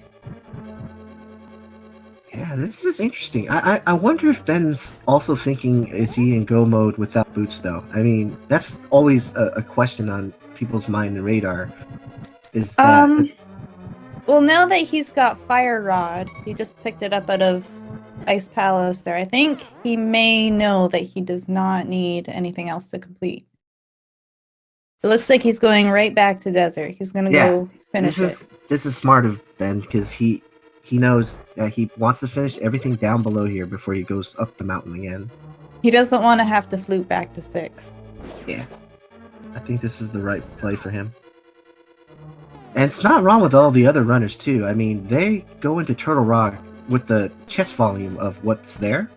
Yeah, this is interesting. I wonder if Ben's also thinking, is he in go mode without boots, though? I mean, that's always a question on people's mind and radar. Is that... Well, now that he's got Fire Rod, he just picked it up out of Ice Palace there. I think he may know that he does not need anything else to complete. It looks like he's going right back to Desert. He's gonna go finish it. This is smart of Ben, because he knows that he wants to finish everything down below here before he goes up the mountain again. He doesn't want to have to flute back to 6. Yeah. I think this is the right play for him. And it's not wrong with all the other runners, too. I mean, they go into Turtle Rock with the chest volume of what's there.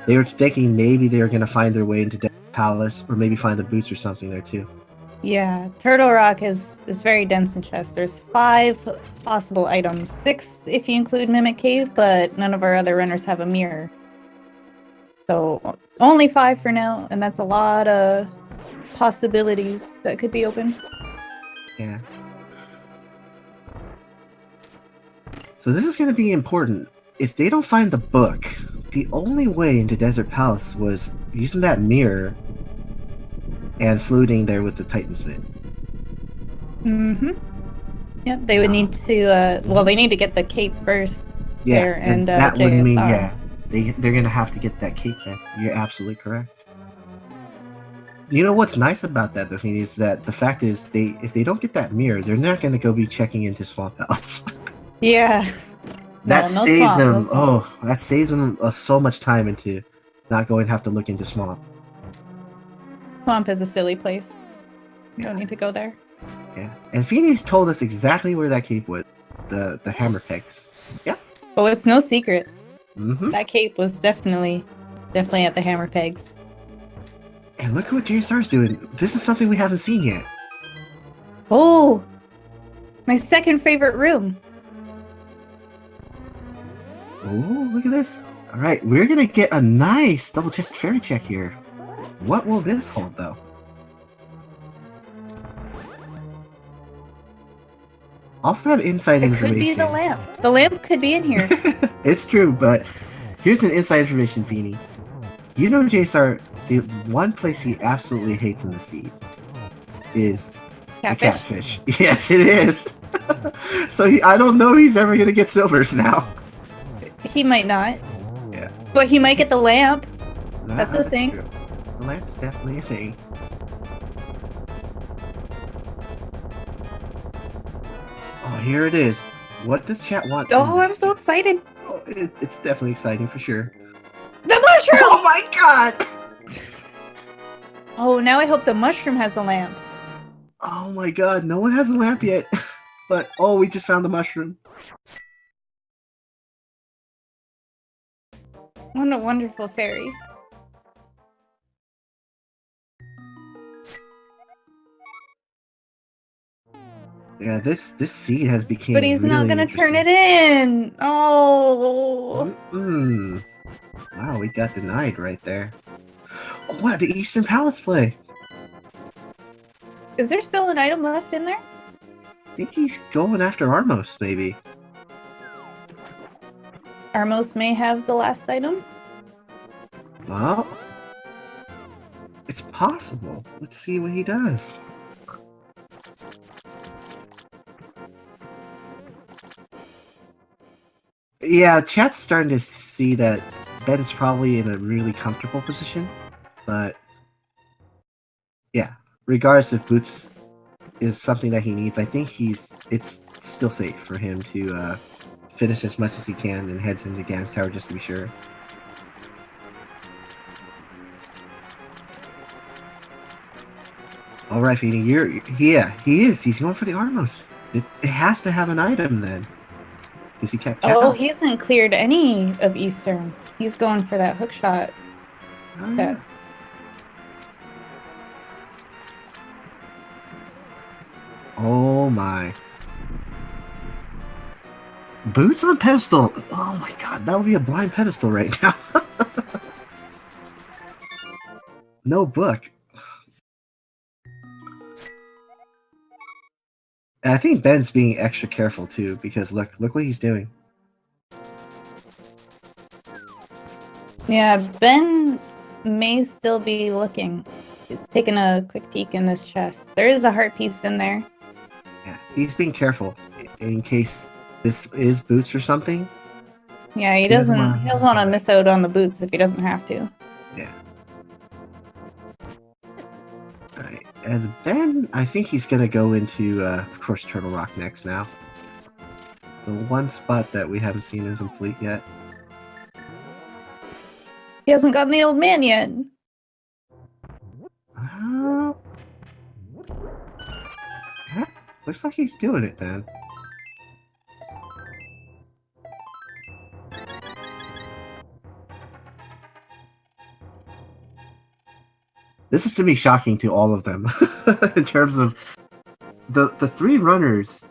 They were thinking maybe they were going to find their way into Desert Palace, or maybe find the boots or something there, too. Yeah, Turtle Rock is very dense in chest. There's 5 possible items. 6 if you include Mimic Cave, but none of our other runners have a mirror. So only 5 for now, and that's a lot of possibilities that could be open. Yeah. So this is going to be important. If they don't find the book, the only way into Desert Palace was using that mirror and fluting there with the Titansmith. Mm-hmm. Yep, they would need to, well, they need to get the cape first. Yeah, there, and that JSR. would mean, yeah, they're going to have to get that cape then. You're absolutely correct. You know what's nice about that, though, is that the fact is, if they don't get that mirror, they're not going to go be checking into Swamp Palace. Yeah. That saves them. Oh, that saves them so much time into not going to have to look into Swamp. Swamp is a silly place. You don't need to go there. Yeah, and Phoenix told us exactly where that cape was. The hammer pegs. Yeah. Oh, it's no secret. Mm-hmm. That cape was definitely at the hammer pegs. And look what JSR's doing. This is something we haven't seen yet. Oh, my second favorite room. Oh, look at this. All right, we're going to get a nice double-chested fairy check here. What will this hold, though? Also have inside information. It could be the lamp. The lamp could be in here. It's true, but Here's an inside information, Feeny. You know, JSR, the one place he absolutely hates in the sea is the catfish. Yes, it is. So I don't know he's ever gonna get silvers now. He might not. Yeah. But he might get the lamp. That's a thing. True. The lamp's definitely a thing. Oh, here it is. What does chat want? Oh, I'm so excited. Oh, it's definitely exciting for sure. The mushroom! Oh my god! Oh, now I hope the mushroom has the lamp. Oh my god, no one has a lamp yet. But, oh, we just found the mushroom. What a wonderful fairy. Yeah, this seed has become. But he's not gonna turn it in! Oh! Wow, we got denied right there. Oh, wow, the Eastern Palace play! Is there still an item left in there? I think he's going after Armos, maybe. Armos may have the last item? Well, it's possible. Let's see what he does. Yeah, chat's starting to see that Ben's probably in a really comfortable position, but yeah, regardless if Boots is something that he needs, I think it's still safe for him to finish as much as he can and heads into Gan's Tower just to be sure. Alright, Feeny, he is. He's going for the Armos. It has to have an item then. Because he kept he hasn't cleared any of Eastern. He's going for that hookshot. Oh, yeah. Yes. Oh my. Boots on pedestal! Oh my god, that would be a blind pedestal right now. No book. And I think Ben's being extra careful too, because look what he's doing. Yeah, Ben may still be looking. He's taking a quick peek in this chest. There is a heart piece in there. Yeah, he's being careful in case this is Boots or something. Yeah, he doesn't want to miss out on the boots if he doesn't have to. Yeah. Alright, as Ben, I think he's gonna go into, of course, Turtle Rock next now. The one spot that we haven't seen him complete yet. He hasn't gotten the old man yet. Yeah, looks like he's doing it then. This is to me shocking to all of them in terms of the three runners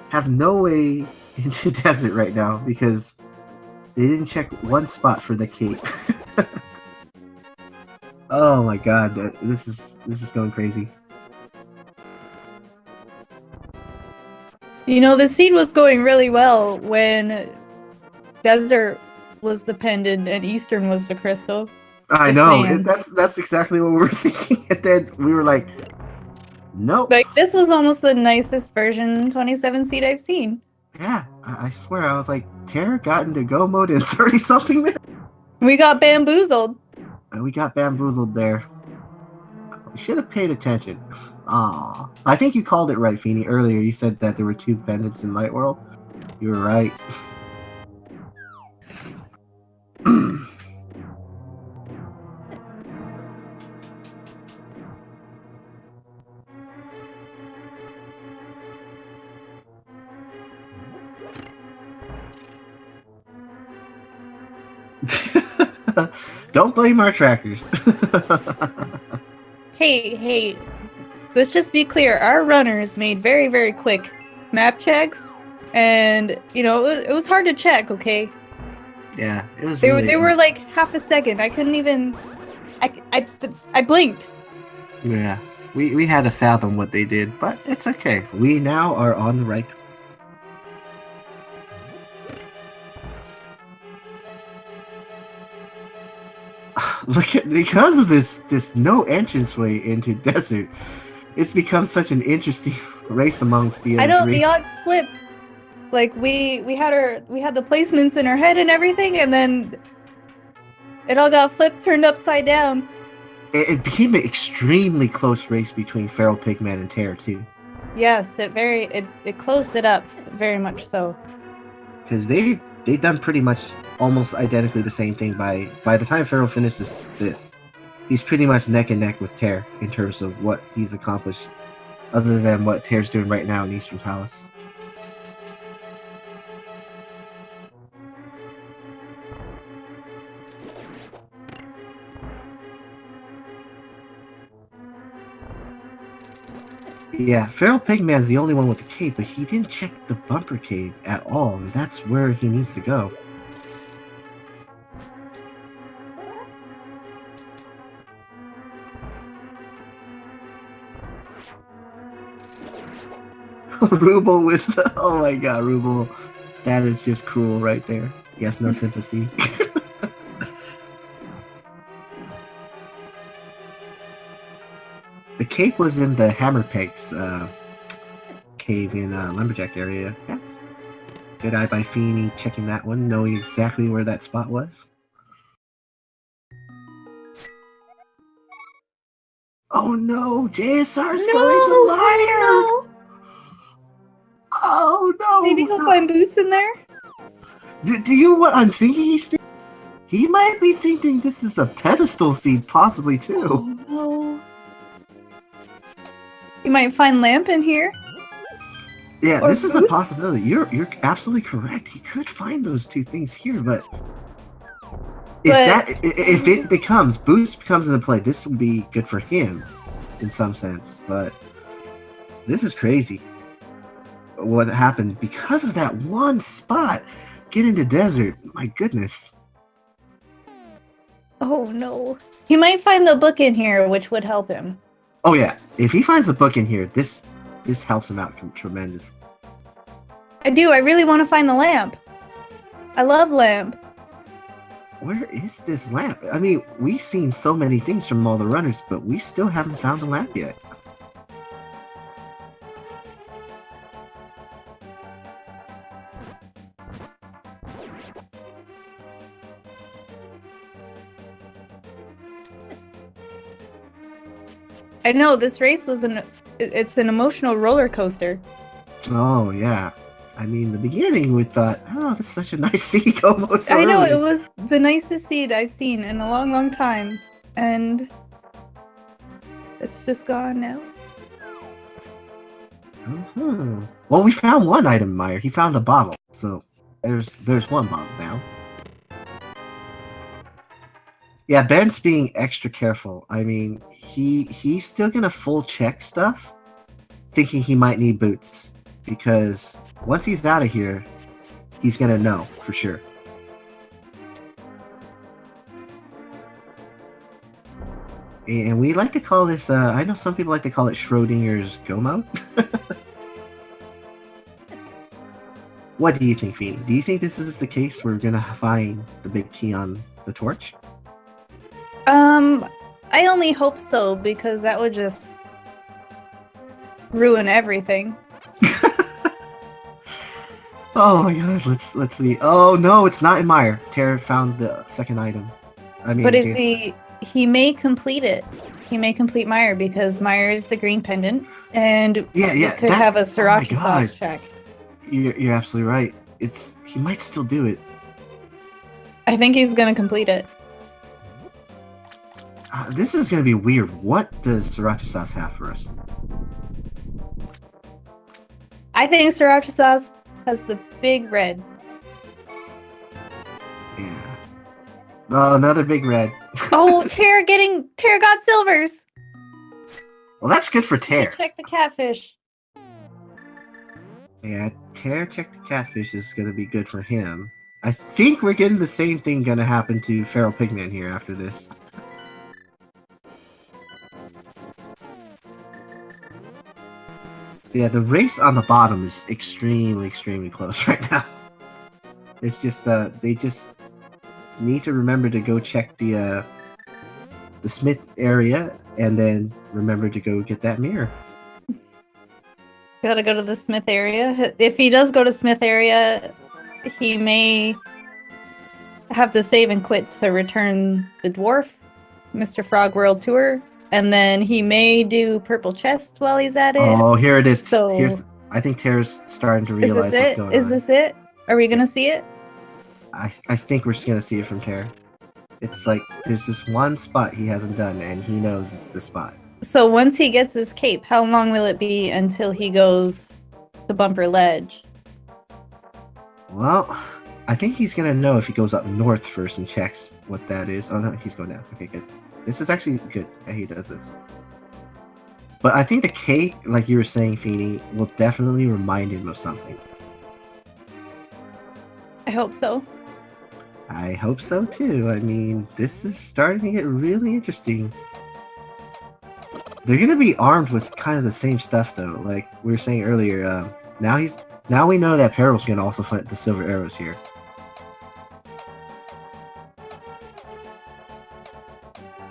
have no way into desert right now because they didn't check one spot for the cape. Oh my god, this is going crazy. You know, the seed was going really well when desert was the pendant and Eastern was the crystal. I know, that's exactly what we were thinking, and then we were like, nope. Like, this was almost the nicest version 27 seed I've seen. Yeah, I swear, I was like, Tairr got into go mode in 30-something minutes. We got bamboozled. We got bamboozled there. We should have paid attention. Aw. I think you called it right, Feeny. Earlier you said that there were two pendants in Light World. You were right. Don't blame our trackers. Hey, let's just be clear. Our runners made very, very quick map checks, and you know it was hard to check. Okay. Yeah, it was. They were like half a second. I couldn't even. I blinked. Yeah, we had to fathom what they did, but it's okay. We now are on the right. Look at because of this no entranceway into desert, it's become such an interesting race amongst the I know three. the odds flipped. Like we had the placements in our head and everything, and then it all got flipped, turned upside down. It became an extremely close race between FeralPigMan and Tairr too. Yes, it closed it up very much so. Because they've done pretty much almost identically the same thing by the time Feral finishes this. He's pretty much neck and neck with Tairr in terms of what he's accomplished, other than what Tairr's doing right now in Eastern Palace. Yeah, FeralPigman's the only one with the cave, but he didn't check the bumper cave at all, and that's where he needs to go. Ruble with oh my god, Ruble. That is just cruel right there. He has no sympathy. The cape was in the Hammer Pegs cave in Lumberjack area. Yeah. Good eye by Feeney checking that one, knowing exactly where that spot was. Oh no, JSR's going to Liar! No! Oh no! Maybe he'll find boots in there? Do you know what I'm thinking he's thinking? He might be thinking this is a pedestal seed, possibly too. Oh no. You might find lamp in here. Yeah, Or this is a boots? possibility. You're absolutely correct. He could find those two things here, but if it becomes boots becomes into play, this would be good for him in some sense. But this is crazy. What happened because of that one spot? Get into desert. My goodness. Oh no. He might find the book in here, which would help him. Oh yeah, if he finds the book in here, this helps him out tremendously. I do. I really want to find the lamp. I love lamp. Where is this lamp? I mean, we've seen so many things from all the runners, but we still haven't found the lamp yet. I know this race was it's an emotional roller coaster. Oh yeah. I mean, the beginning we thought, oh, this is such a nice seed almost. I know, early. it was the nicest seed I've seen in a long, long time. And it's just gone now. Well, we found one item, Meyer. He found a bottle. So there's one bottle now. Yeah, Ben's being extra careful. I mean, he's still gonna full check stuff, thinking he might need boots. Because once he's out of here, he's gonna know for sure. And we like to call this, I know some people like to call it Schrodinger's go mode. What do you think, Feeney? Do you think this is the case we're gonna find the big key on the torch? I only hope so, because that would just ruin everything. Oh my god, let's see. Oh no, it's not in Meyer. Tairr found the second item. I mean, But he may complete it. He may complete Meyer, because Meyer is the green pendant, and yeah, could have a sriracha sauce God. check. You're absolutely right. He might still do it. I think he's gonna complete it. This is gonna be weird. What does sriracha sauce have for us? I think sriracha sauce has the big red. Yeah. Oh, another big red. Oh, Tairr got silvers. Well, that's good for Tairr. Check the catfish. Yeah, Tairr check the catfish is gonna be good for him. I think we're getting the same thing gonna happen to FeralPigman here after this. Yeah, the race on the bottom is extremely close right now. It's just they just need to remember to go check the the Smith area, and then remember to go get that mirror. Gotta go to the Smith area. If he does go to Smith area, he may have to save and quit to return the dwarf, Mr. Frog World Tour, and then he may do Purple Chest while he's at it. Oh, here it is. So, I think Tairr's starting to realize what's going on. Is this it? Are we gonna see it? I think we're just gonna see it from Tairr. It's like there's this one spot he hasn't done, and he knows it's the spot. So once he gets his cape, how long will it be until he goes to Bumper Ledge? Well, I think he's gonna know if he goes up north first and checks what that is. Oh no, he's going down. Okay, good. This is actually good that he does this. But I think the cape, like you were saying, Feeny, will definitely remind him of something. I hope so. I hope so too. I mean, this is starting to get really interesting. They're gonna be armed with kind of the same stuff though, like we were saying earlier. Now we know that Perril's gonna also find the silver arrows here.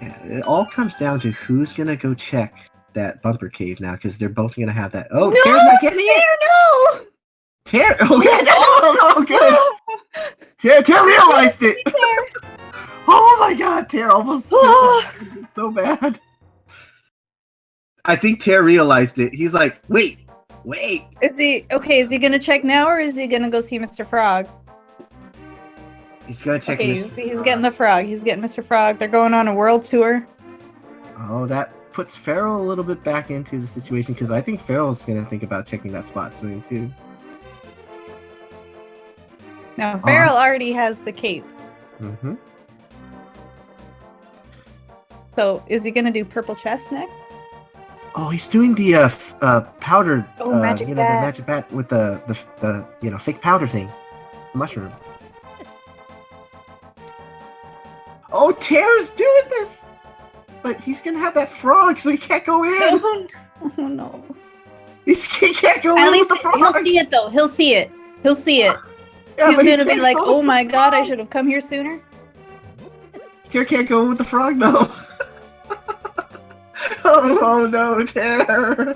Yeah, it all comes down to who's gonna go check that bumper cave now, because they're both gonna have that. Oh, no, Tairr's not getting it. No! Tairr, oh good. Tairr realized it. Oh my God, Tairr almost so bad. I think Tairr realized it. He's like, wait. Is he gonna check now, or is he gonna go see Mr. Frog? He's gonna check. Okay, he's getting the frog. He's getting Mr. Frog. They're going on a world tour. Oh, that puts Feral a little bit back into the situation, because I think Feral's gonna think about checking that spot soon too. Now, Feral already has the cape. Mm-hmm. So, is he gonna do Purple Chest next? Oh, he's doing the powder. Magic the bat. magic bat with the fake powder thing, the mushroom. Oh, Tairr's doing this, but he's gonna have that frog, so he can't go in. Oh no! He can't go in with the frog. He'll see it though. He'll see it. Yeah, he's gonna be like, "Oh my God, I should have come here sooner." Tairr can't go with the frog though. Oh no, Tairr!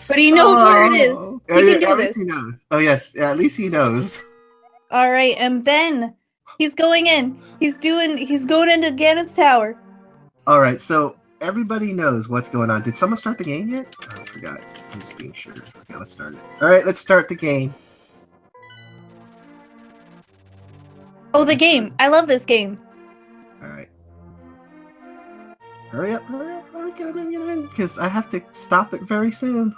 But he knows where it is. He can do at this. least he knows. Oh yes, yeah, at least he knows. All right, and Ben, he's going in. He's going into Ganon's tower. All right, so everybody knows what's going on. Did someone start the game yet? Oh, I forgot. I'm just being sure. Okay, let's start it. All right, let's start the game. Oh, the game! I love this game. All right. Hurry up, get him in, because I have to stop it very soon.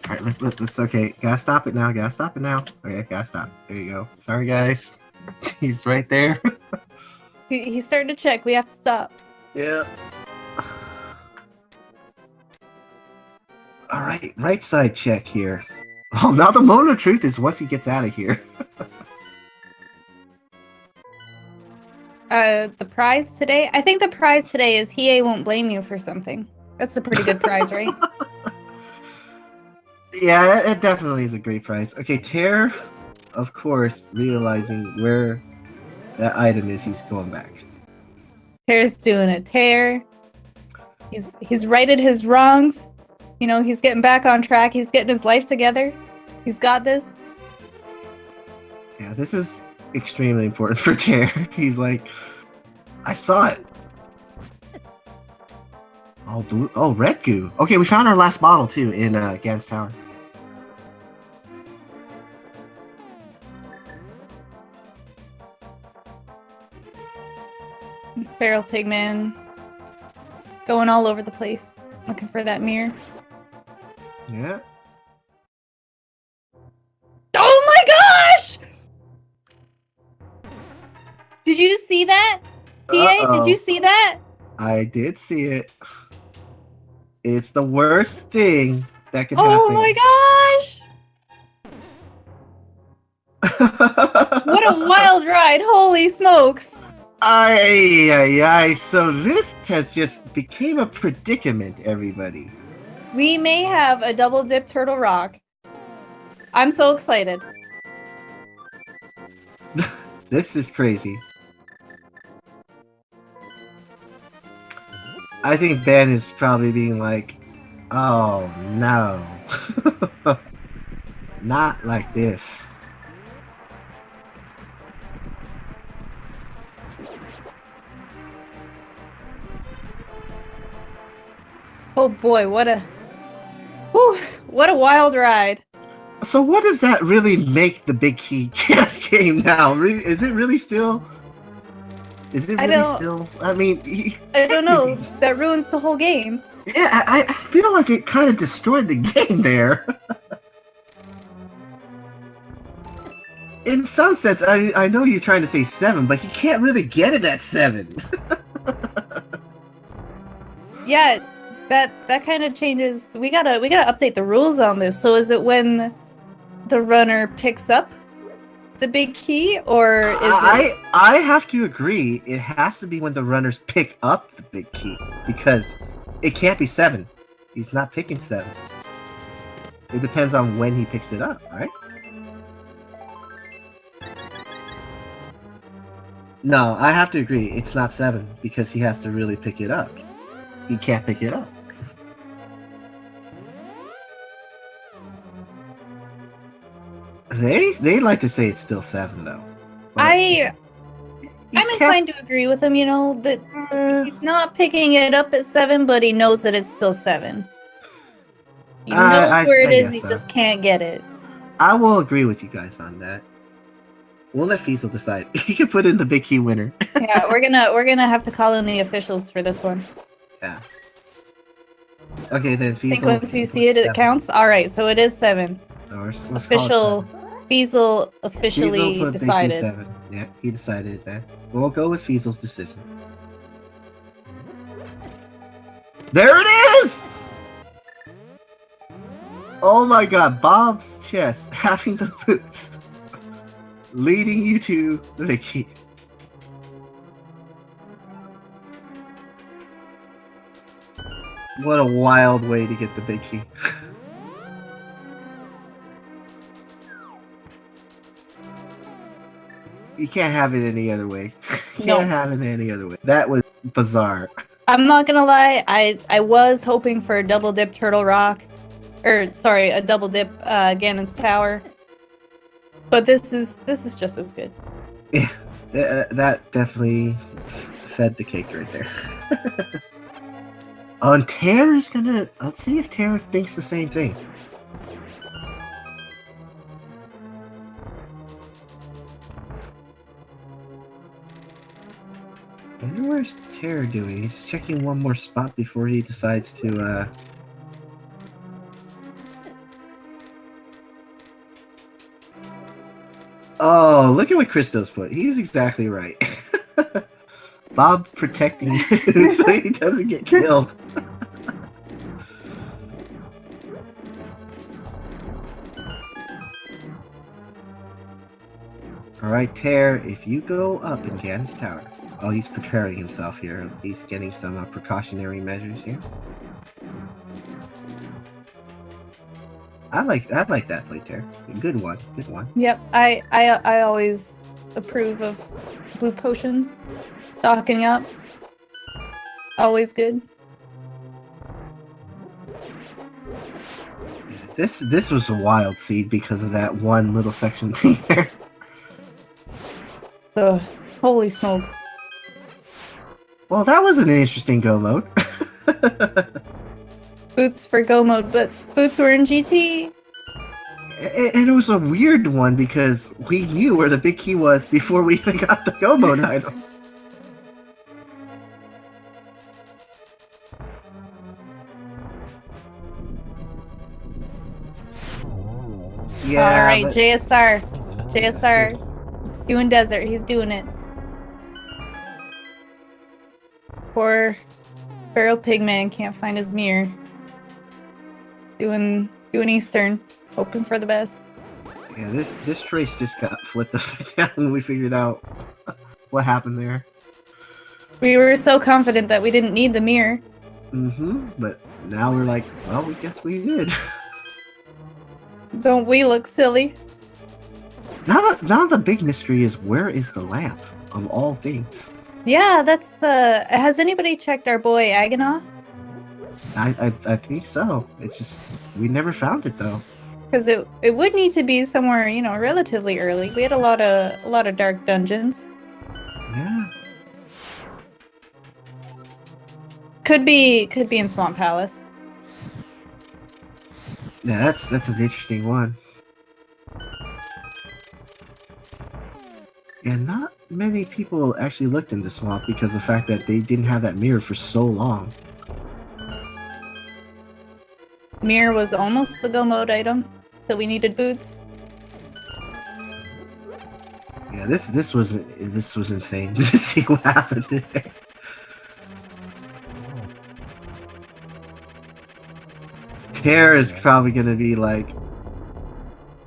Alright, let's, okay, gotta stop it now, Okay, gotta stop. There you go. Sorry, guys. He's right there. He's starting to check. We have to stop. Yeah. Alright, right side check here. Oh, now the moment of truth is once he gets out of here. The prize today? I think the prize today is Hiei won't blame you for something. That's a pretty good prize, right? Yeah, it definitely is a great prize. Okay, Tairr, of course, realizing where that item is, he's going back. Tairr's doing it. Tairr, he's righted his wrongs. You know, he's getting back on track. He's getting his life together. He's got this. Yeah, this is extremely important for Tairr. He's like, I saw it. Oh, blue. Oh, red goo. Okay, we found our last bottle too in Gan's tower. FeralPigMan going all over the place, looking for that mirror. Yeah. Oh my gosh! Did you see that? PA, did you see that? I did see it. It's the worst thing that could happen. Oh my gosh! What a wild ride! Holy smokes! Ay. So this has just became a predicament, everybody. We may have a double dip turtle rock. I'm so excited. This is crazy. I think Ben is probably being like, oh no. Not like this. Oh boy, what a wild ride. So what does that really make the Big Key chess game now? Is it really still? Is it really still? I mean, I don't know. That ruins the whole game. Yeah, I feel like it kind of destroyed the game there. In some sense, I know you're trying to say 7, but he can't really get it at 7. Yeah, that kind of changes. We gotta update the rules on this. So is it when the runner picks up the big key, or is it? I have to agree. It has to be when the runners pick up the big key, because it can't be 7. He's not picking 7. It depends on when he picks it up, right? No, I have to agree. It's not 7 because he has to really pick it up. He can't pick it up. They like to say it's still 7 though. I'm inclined to agree with him. You know that he's not picking it up at 7, but he knows that it's still 7. He knows where it is. He just can't get it. I will agree with you guys on that. We'll let Fiesel decide. He can put in the big key winner. Yeah, we're gonna have to call in the officials for this one. Yeah. Okay, then Fiesel. I think once you see it, it counts. All right, so it is 7. Official. Fiesel officially Fiesel put decided. 7. Yeah, he decided that. We'll go with Fiesel's decision. There it is! Oh my god, Bob's chest having the boots. Leading you to the big key. What a wild way to get the big key. You can't have it any other way. You can't have it any other way. That was bizarre. I'm not gonna lie, I was hoping for a double dip Turtle Rock. Or sorry, a double dip Ganon's Tower. But this is just as good. Yeah, that definitely fed the cake right there. And Tairr is gonna... Let's see if Tairr thinks the same thing. I wonder where's Tairr doing? He's checking one more spot before he decides to, Oh, look at what Christos put. He's exactly right. Bob protecting you so he doesn't get killed. Alright, Tairr, if you go up in Ganon's Tower... Oh, he's preparing himself here. He's getting some precautionary measures here. I like that play, Tairr. Good one. Good one. Yep, I always approve of blue potions. Stocking up. Always good. This was a wild seed because of that one little section thing there. Ugh, holy smokes. Well, that was an interesting go mode. Boots for go mode, but boots were in GT. And it was a weird one because we knew where the big key was before we even got the go mode item. Yeah. All right, but... JSR. He's doing desert. He's doing it. Poor FeralPigMan can't find his mirror. Doing Eastern, hoping for the best. Yeah, this trace just got flipped upside down when we figured out what happened there. We were so confident that we didn't need the mirror. But now we're like, well, we guess we did. Don't we look silly? Now the big mystery is, where is the lamp, of all things? Yeah, that's has anybody checked our boy Aganoth? I think so. It's just, we never found it though. Because it would need to be somewhere, you know, relatively early. We had a lot of dark dungeons. Yeah. Could be in Swamp Palace. Yeah, that's an interesting one. And not many people actually looked in the swamp because of the fact that they didn't have that mirror for so long. Mirror was almost the go mode item, so we needed boots. Yeah, this was insane to see what happened there. Tairr is probably gonna be like,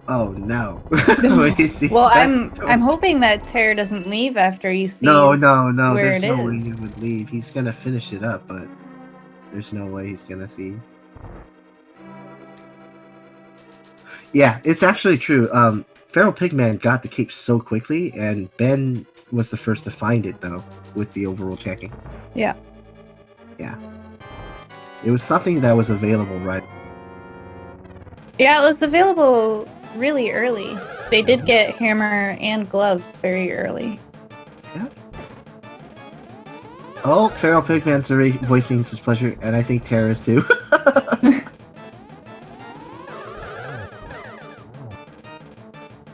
"Oh no!" when he sees Well, that I'm hoping that Tairr doesn't leave after he sees no. where There's it no way is. he would leave. He's gonna finish it up, but there's no way he's gonna see. Yeah, it's actually true. FeralPigMan got the cape so quickly, and Ben was the first to find it though, with the overall checking. Yeah. Yeah. It was something that was available, right? Yeah, it was available really early. They did get hammer and gloves very early. Yeah. Oh, FeralPigman's voicing his pleasure, and I think Tairr is too.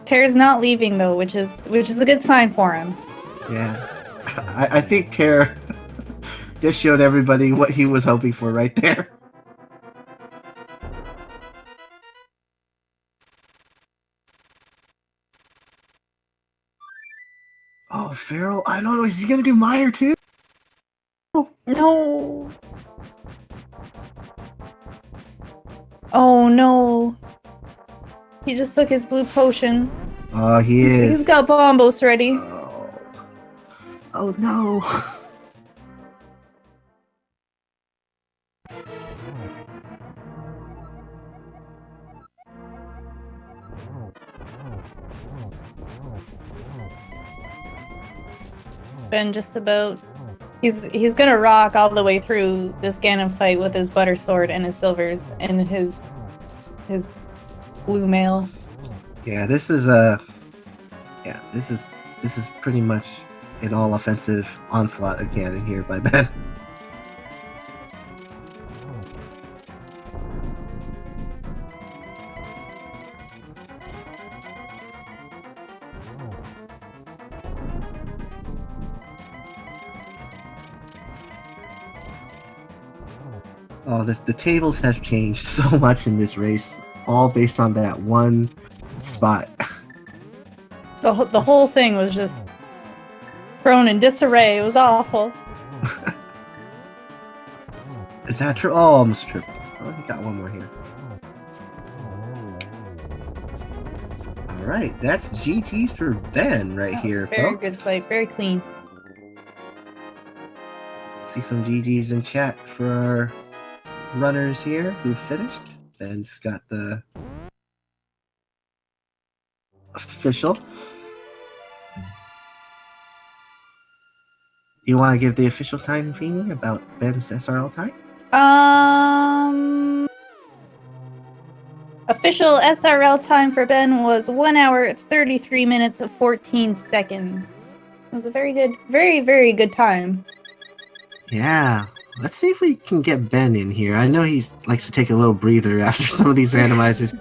Tairr's not leaving though, which is a good sign for him. Yeah. I think Tairr just showed everybody what he was hoping for right there. Oh, Feral, I don't know, is he gonna do Meyer too? No. Oh no. He just took his blue potion. Oh, he is. He's got bombos ready. Oh no. Ben just about he's gonna rock all the way through this Ganon fight with his butter sword and his silvers and his blue mail. Yeah, this is this is pretty much an all offensive onslaught of Ganon here by Ben. Oh, the tables have changed so much in this race, all based on that one spot. The whole thing was just thrown in disarray. It was awful. Is that true? Oh, almost triple. Oh, he got one more here. Alright, that's GG's for Ben right here, Very folks. good fight, very clean. See some GG's in chat for our runners here who finished. Ben's got the official. You want to give the official time, Feeny, about Ben's SRL time? Official SRL time for Ben was 1 hour 33 minutes 14 seconds. It was a very good, very good time. Yeah. Let's see if we can get Ben in here. I know he likes to take a little breather after some of these randomizers.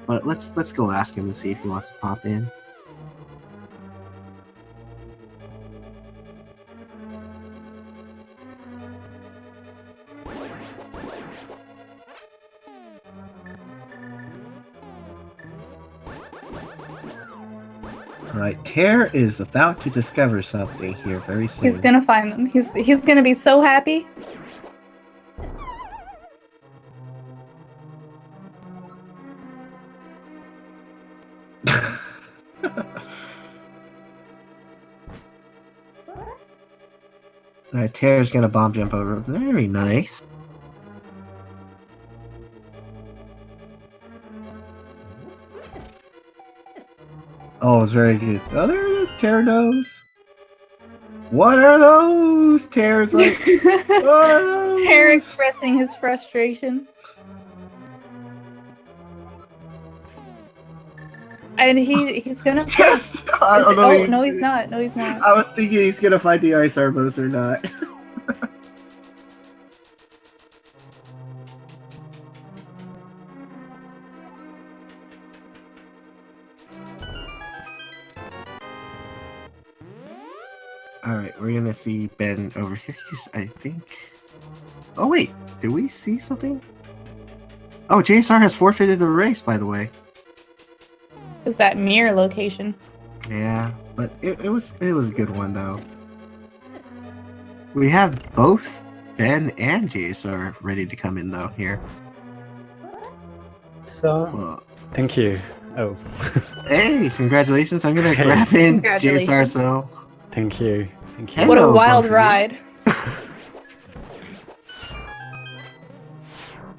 But let's go ask him and see if he wants to pop in. Alright, Tairr is about to discover something here very soon. He's gonna find them. He's gonna be so happy. Alright, Tairr's gonna bomb jump over. Very nice. Oh, it's very good. Oh, there it is. Tairr knows. What are those? Tairr's like, what are those? Tairr expressing his frustration. And he's gonna find... Yes! I don't know. Oh, no, he's not. No, he's not. I was thinking he's gonna find the ice arbos or not. Alright, we're gonna see Ben over here. He's, I think... Oh wait, did we see something? Oh, JSR has forfeited the race, by the way. Is that mirror location? Yeah, but it was a good one though. We have both Ben and JSR ready to come in though here. So, Well, thank you. Oh, hey, congratulations! I'm gonna Hey. grab in Congratulations. JSR. So thank you. Thank you. Hello, What a wild both of you. ride.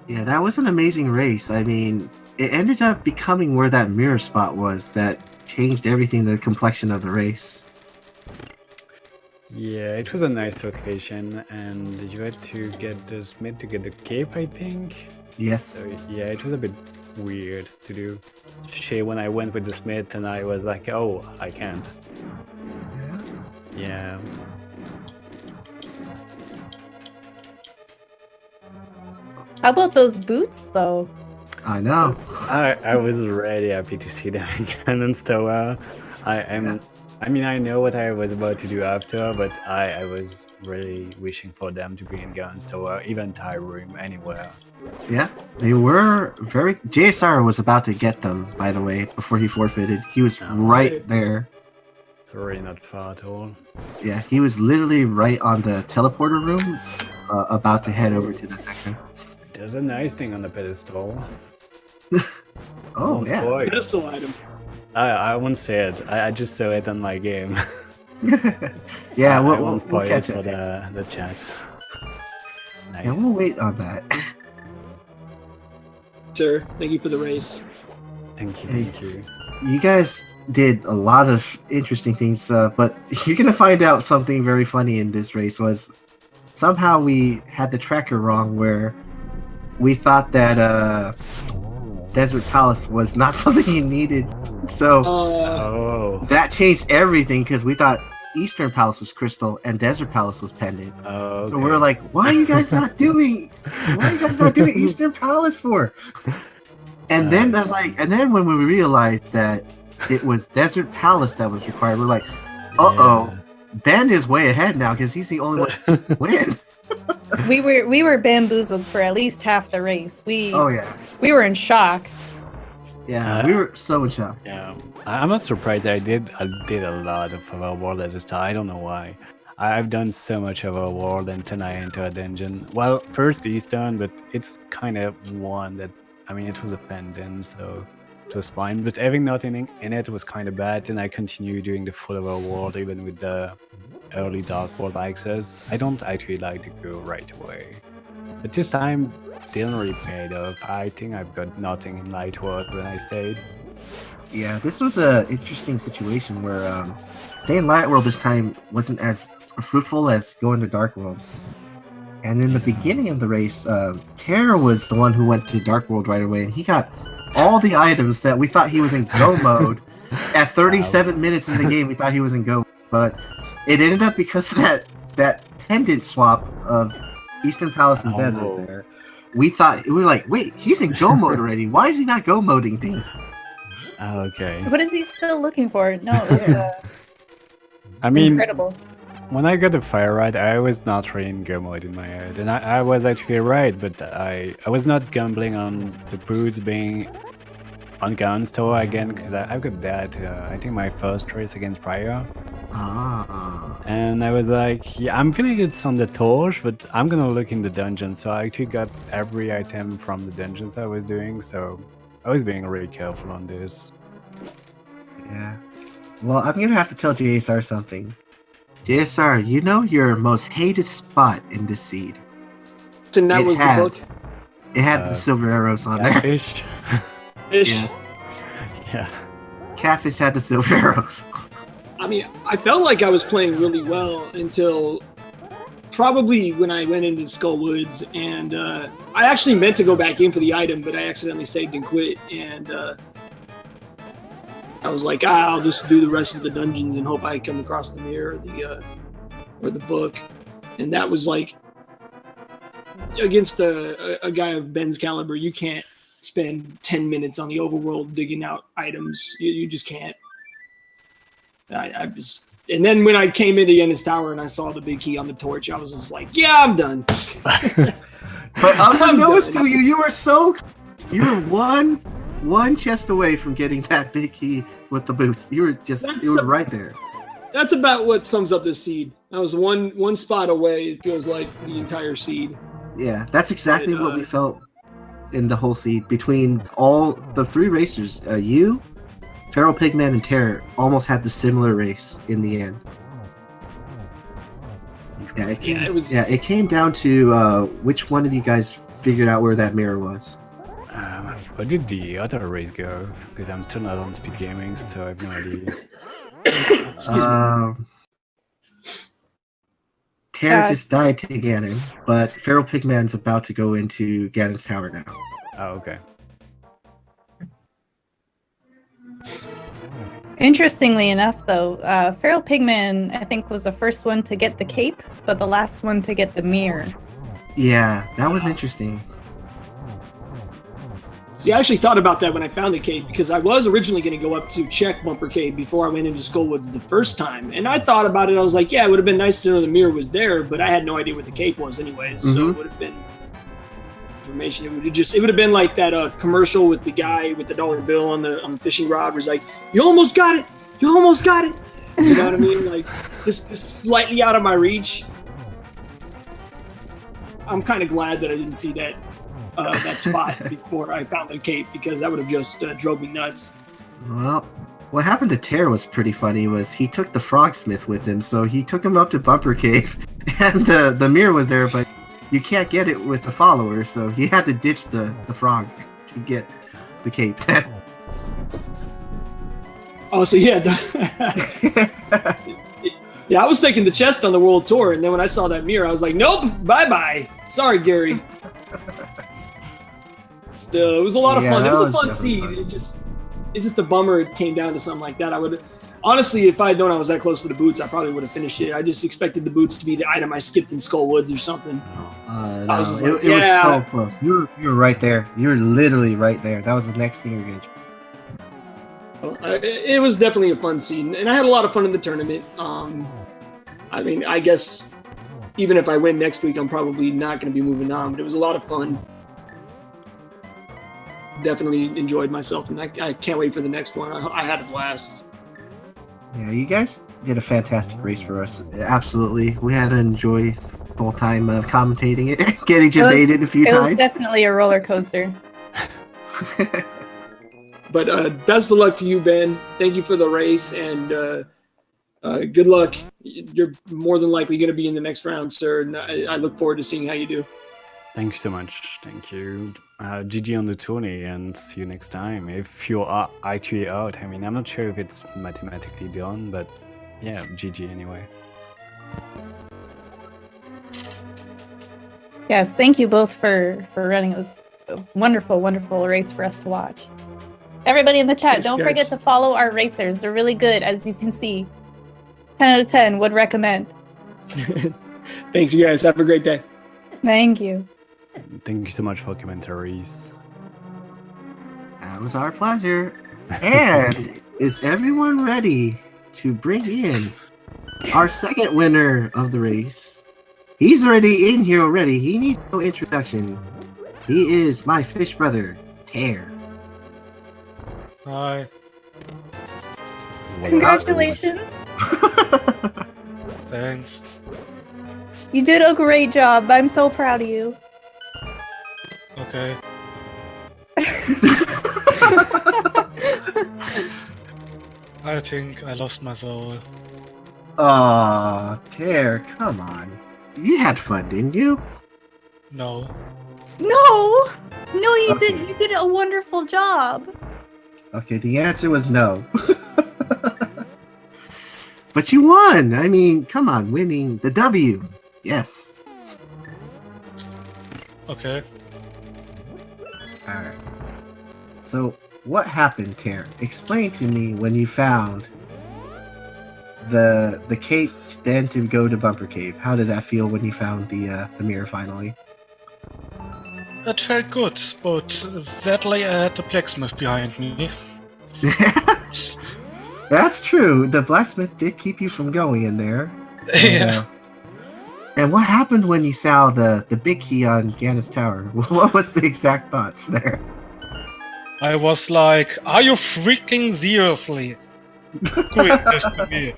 yeah, that was an amazing race. I mean, it ended up becoming where that mirror spot was that changed everything, the complexion of the race. Yeah, it was a nice location, and you had to get the Smith to get the cape, I think. Yes. So yeah, it was a bit weird to do. Shit, when I went with the Smith, and I was like, oh, I can't. Yeah. How about those boots, though? I know. I was really happy to see them again and so I mean, I know what I was about to do after, but I was really wishing for them to be in Guns Tower, even Tairr room, anywhere. Yeah, they were very. JSR was about to get them, by the way, before he forfeited. He was Oh. right there. It's really not far at all. Yeah, he was literally right on the teleporter room, about to head over to the section. There's a nice thing on the pedestal. Oh, Won't yeah. spoil. Pedestal item. I won't say it. I just saw it on my game. Yeah, I we'll won't spoil catch it for it. the chat. Nice. Yeah, we'll wait on that. Sir, thank you for the race. Thank you, Hey. thank you. You guys did a lot of interesting things, but you're gonna find out something very funny in this race. Was somehow we had the tracker wrong, where we thought that Desert Palace was not something you needed. So Oh. that changed everything because we thought Eastern Palace was crystal and Desert Palace was pendant. Oh. So we're like, why are you guys not doing? Why are you guys not doing Eastern Palace for? And then I was like, and then when we realized that it was Desert Palace that was required, we're like, uh-oh, Ben is way ahead now because he's the only one to win. We were bamboozled for at least half the race. Oh yeah, We were in shock. yeah, we were so in shock. Yeah, I'm not surprised. I did a lot of overworld at the start. I don't know why. I've done so much overworld, and then I enter a dungeon. Well, first Eastern, but it's kind of one that, I mean, it was a pendant, so it was fine. But having nothing in it was kind of bad, and I continued doing the full overworld even with the early Dark World access. I don't actually like to go right away. But this time didn't really pay off. I think I've got nothing in Light World when I stayed. Yeah, this was a interesting situation where staying in Light World this time wasn't as fruitful as going to Dark World. And in the beginning of the race, Tairr was the one who went to Dark World right away, and he got all the items that we thought he was in Go mode. At 37 minutes in the game, we thought he was in Go, but it ended up because of that pendant swap of Eastern Palace and Desert there. We were like, wait, he's in Go mode already. Why is he not Go moding things? Okay. What is he still looking for? No, it was I mean, incredible. when I got the fire ride, I was not really in go mode in my head, and I was actually right, but I was not gambling on the boots being on Guns Tower again, because I've got that, I think my first race against Prior, Ah. and I was like, yeah, I'm feeling it's on the torch, but I'm gonna look in the dungeon, so I actually got every item from the dungeons I was doing, so I was being really careful on this. Yeah. Well, I'm gonna have to tell JSR something. JSR, you know your most hated spot in this seed. And that It was had- the book. It had the silver arrows on there. Fish. Ish. Yes. Yeah. Catfish had the silver arrows. I mean, I felt like I was playing really well until probably when I went into Skull Woods, and I actually meant to go back in for the item, but I accidentally saved and quit, and I was like, I'll just do the rest of the dungeons and hope I come across the mirror or the book, and that was like against a guy of Ben's caliber, you can't spend 10 minutes on the overworld digging out items. You just can't. I just, and then when I came into Yenna's Tower and I saw the big key on the torch, I was just like, yeah, I'm done. But unbeknownst to you, you were so close. You were one chest away from getting that big key with the boots. You were just right there. That's about what sums up this seed. I was one spot away. It feels like the entire seed. Yeah, that's exactly what we felt in the whole seed. Between all the three racers, you, FeralPigMan, and Tairr almost had the similar race in the end. Yeah, it came down to which one of you guys figured out where that mirror was. Where did the other race go? Because I'm still not on speed gaming, so I have no idea. Tairr just died to Ganon, but FeralPigman's about to go into Ganon's tower now. Oh, okay. Interestingly enough, though, FeralPigman, I think, was the first one to get the cape, but the last one to get the mirror. Yeah, that was interesting. See, I actually thought about that when I found the cave, because I was originally going to go up to check Bumper Cave before I went into Skullwoods the first time. And I thought about it. I was like, yeah, it would have been nice to know the mirror was there, but I had no idea what the cape was anyways. So it would have been information. It would have been like that commercial with the guy with the dollar bill on the fishing rod where he's like, you almost got it. You almost got it. You know what I mean? Like, just slightly out of my reach. I'm kind of glad that I didn't see that spot before I found the cape, because that would have just drove me nuts. Well, what happened to Tairr was pretty funny. Was he took the Frogsmith with him, so he took him up to Bumper Cave, and the mirror was there, but you can't get it with the follower, so he had to ditch the frog to get the cape. Oh, so yeah. Yeah, I was taking the chest on the world tour, and then when I saw that mirror, I was like, nope, bye-bye. Sorry, Gary. Still, it was a lot of fun. It was a fun seed. It's just a bummer it came down to something like that. I would honestly, if I had known I was that close to the boots, I probably would have finished it. I just expected the boots to be the item I skipped in Skull Woods or something. So no, was like, it was so close. You were right there. You were literally right there. That was the next thing you were gonna. Well, it was definitely a fun scene, and I had a lot of fun in the tournament. I mean, I guess even if I win next week, I'm probably not going to be moving on. But it was a lot of fun. Definitely enjoyed myself, and I can't wait for the next one. I had a blast. Yeah, you guys did a fantastic race for us. Absolutely, we had to enjoy the whole time commentating it, getting debated a few times. It was definitely a roller coaster. But best of luck to you, Ben. Thank you for the race, and good luck. You're more than likely going to be in the next round, sir, and I look forward to seeing how you do. Thank you so much. Thank you. GG on the tourney, and see you next time. If you are actually out, I mean, I'm not sure if it's mathematically done, but yeah, GG anyway. Yes, thank you both for running. It was a wonderful, wonderful race for us to watch. Everybody in the chat, don't forget to follow our racers. They're really good, as you can see. 10 out of 10 would recommend. Thanks, you guys. Have a great day. Thank you. Thank you so much for commentaries. That was our pleasure. And is everyone ready to bring in our second winner of the race? He's already in here already. He needs no introduction. He is my fish brother, Tairr. Hi. Congratulations. Thanks. You did a great job. I'm so proud of you. Okay. I think I lost my soul. Aw, Tairr, come on. You had fun, didn't you? No. No, you Okay. did. You did a wonderful job. Okay, the answer was no. But you won! I mean, come on, winning the W. Yes. Okay. Alright. So, what happened, Tairr? Explain to me when you found the cape, then to go to Bumper Cave. How did that feel when you found the mirror finally? It felt good, but sadly I had the blacksmith behind me. That's true. The blacksmith did keep you from going in there. Yeah. And what happened when you saw the big key on Ganon's tower? What was the exact thoughts there? I was like, are you freaking seriously doing this to me?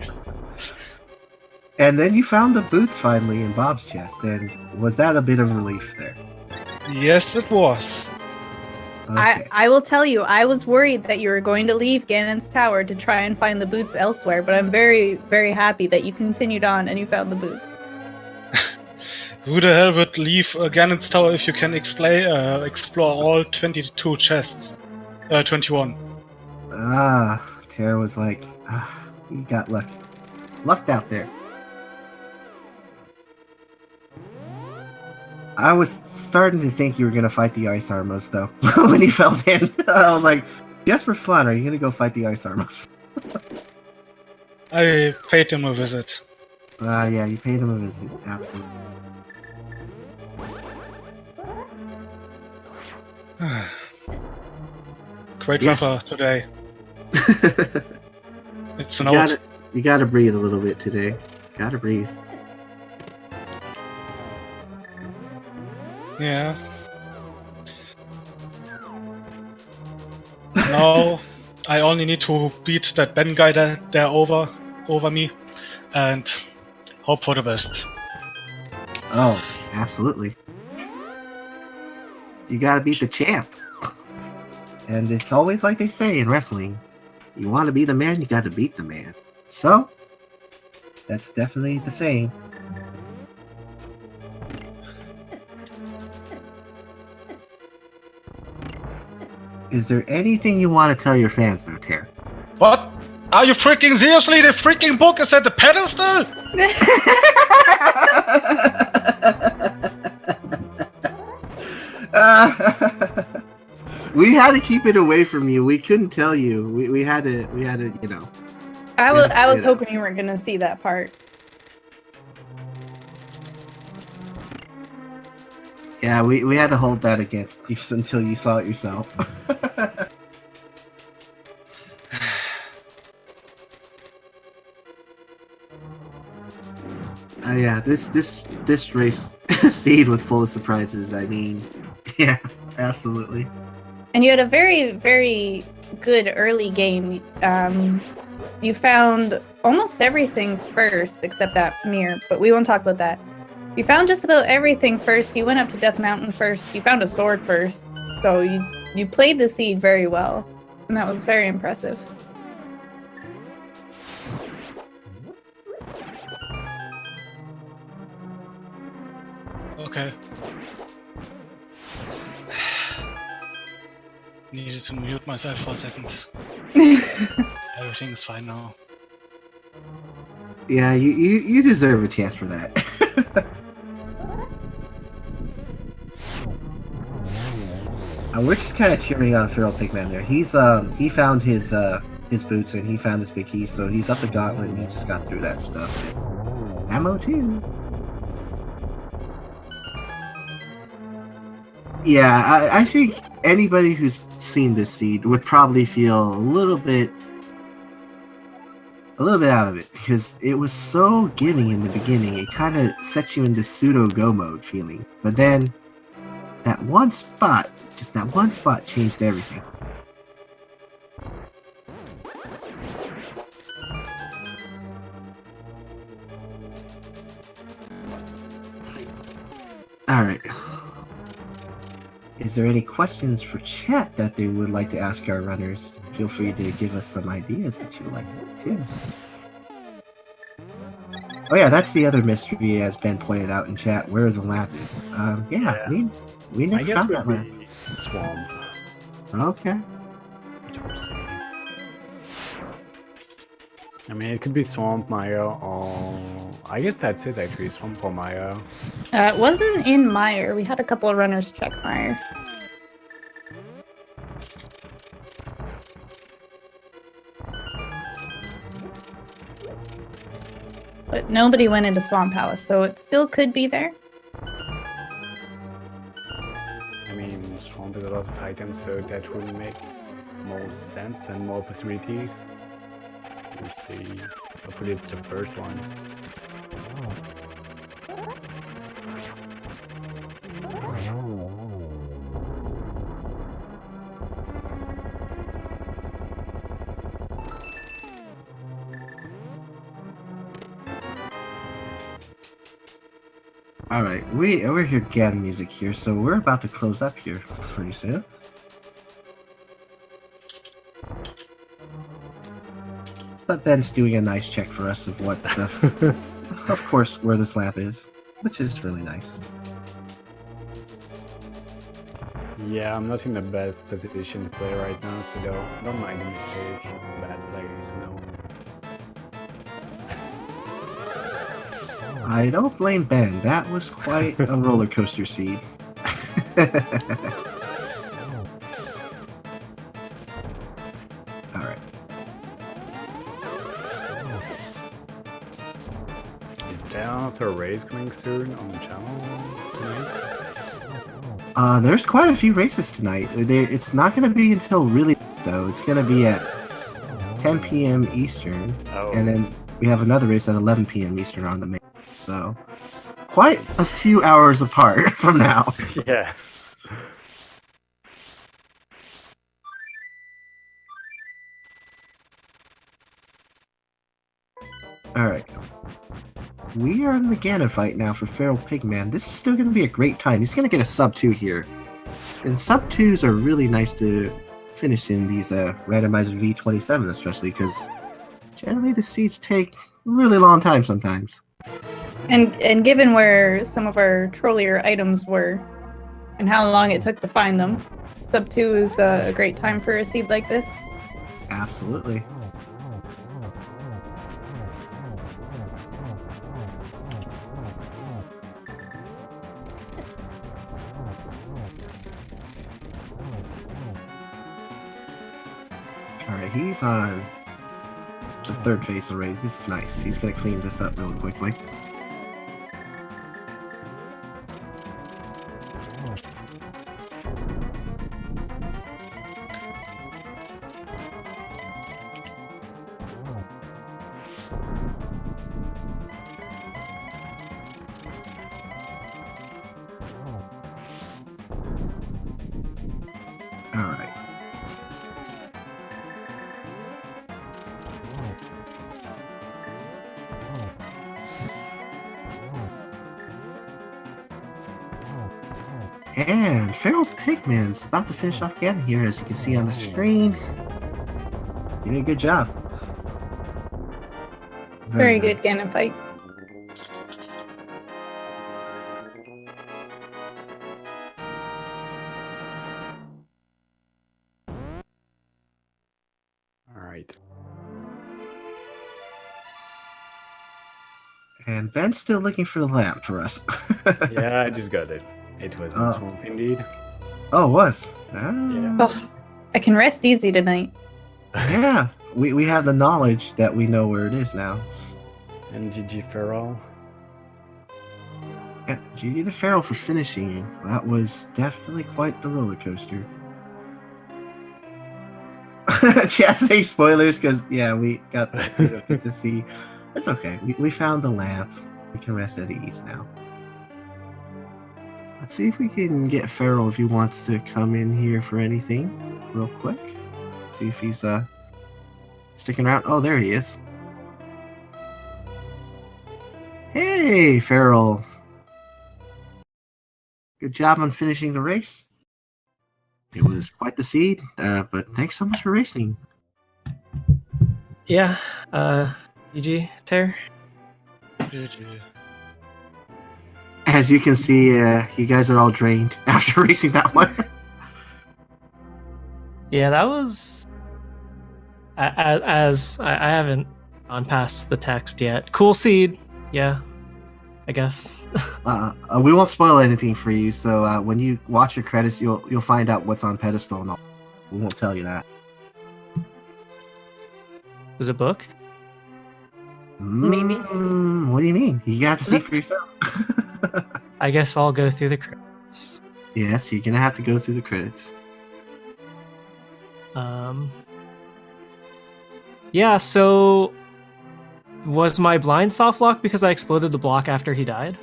And then you found the boots finally in Bob's chest, and was that a bit of relief there? Yes, it was. Okay. I will tell you, I was worried that you were going to leave Ganon's tower to try and find the boots elsewhere, but I'm very, very happy that you continued on and you found the boots. Who the hell would leave Ganon's tower if you can explore all 22 chests? 21. Tairr was like, you got lucky. Lucked out there. I was starting to think you were gonna fight the Ice Armos though, when he fell in. I was like, just for fun, are you gonna go fight the Ice Armos? I paid him a visit. Yeah, you paid him a visit, absolutely. Great Yes. weather today. It's an You gotta breathe a little bit today. Gotta breathe. Yeah. Now I only need to beat that Ben guy there over me and hope for the best. Oh, absolutely. You gotta beat the champ. And it's always like they say in wrestling. You want to be the man, you gotta beat the man. So, that's definitely the saying. Is there anything you want to tell your fans though, Tairr? What? Are you freaking seriously? The freaking book is at the pedestal? We had to keep it away from you. We couldn't tell you. We had to, you know. I was Yeah. hoping you weren't gonna see that part. Yeah, we had to hold that against you until you saw it yourself. Yeah, this race seed was full of surprises. I mean, yeah, absolutely. And you had a very, very good early game. You found almost everything first, except that mirror, but we won't talk about that. You found just about everything first. You went up to Death Mountain first. You found a sword first. So you played the seed very well. And that was very impressive. Okay. Needed to mute myself for a second. Everything is fine now. Yeah, you deserve a chance for that. We're just kind of cheering on FeralPigMan there. He found his boots and he found his big key, so he's up the gauntlet and he just got through that stuff. Ammo too. Yeah, I think anybody who's seen this seed would probably feel a little bit out of it because it was so giving in the beginning. It kind of sets you in this pseudo go mode feeling, but then that one spot changed everything. All right. Is there any questions for chat that they would like to ask our runners? Feel free to give us some ideas that you would like to do too. Oh yeah, that's the other mystery, as Ben pointed out in chat. Where the lamp is? Yeah, we never I guess found would that lamp. be Swamp. Okay. Interesting. I mean, it could be Swamp Mire, or I guess that's it actually, Swamp or Mire. It wasn't in Mire. We had a couple of runners check Mire. But nobody went into Swamp Palace, so it still could be there. I mean, Swamp is a lot of items, so that would make more sense and more possibilities. We'll see. Hopefully it's the first one. Alright, we're here getting music here, so we're about to close up here pretty soon. But Ben's doing a nice check for us of what the, of course, where this lab is, which is really nice. Yeah, I'm not in the best position to play right now, so don't mind the mistake. Bad plays, you know. I don't blame Ben, that was quite a roller coaster seed. Alright. Is there a race coming soon on the channel tonight? There's quite a few races tonight. It's not going to be until really though. It's going to be at 10 p.m. Eastern, Oh. and then we have another race at 11 p.m. Eastern on the main. So, quite a few hours apart from now. Yeah. Alright. We are in the Ganon fight now for FeralPigMan. This is still going to be a great time. He's going to get a sub 2 here. And sub 2s are really nice to finish in these Randomizer V27 especially, because generally the seeds take a really long time sometimes. And given where some of our trollier items were and how long it took to find them, sub 2 is a great time for a seed like this. Absolutely. Alright, he's on the third phase already. This is nice. He's gonna clean this up really quickly. Alright. And FeralPigman's about to finish off again here, as you can see on the screen. You did a good job. Very good nice. Ganon fight. Alright. And Ben's still looking for the lamp for us. Yeah, I just got it. It was in Oh. Swamp indeed. Oh, it was. Ah. Yeah. Oh, I can rest easy tonight. Yeah, we have the knowledge that we know where it is now. And GG Feral. Yeah, GG the Feral for finishing. That was definitely quite the roller coaster. Chat say spoilers, because yeah, we don't get to see. It's okay. We found the lamp. We can rest at ease now. Let's see if we can get Feral if he wants to come in here for anything real quick. See if he's sticking around. Oh, there he is. Hey, Feral. Good job on finishing the race. It was quite the seed, but thanks so much for racing. Yeah, GG, Tairr. GG. As you can see, you guys are all drained after racing that one. Yeah, that was As I haven't gone past the text yet. Cool seed. Yeah, I guess. We won't spoil anything for you, so when you watch your credits, you'll find out what's on pedestal and all. We won't tell you that. Was it a book? Maybe. What do you mean? You have to see for yourself. I guess I'll go through the credits. Yes, you're gonna have to go through the credits. Yeah, so was my blind soft lock because I exploded the block after he died?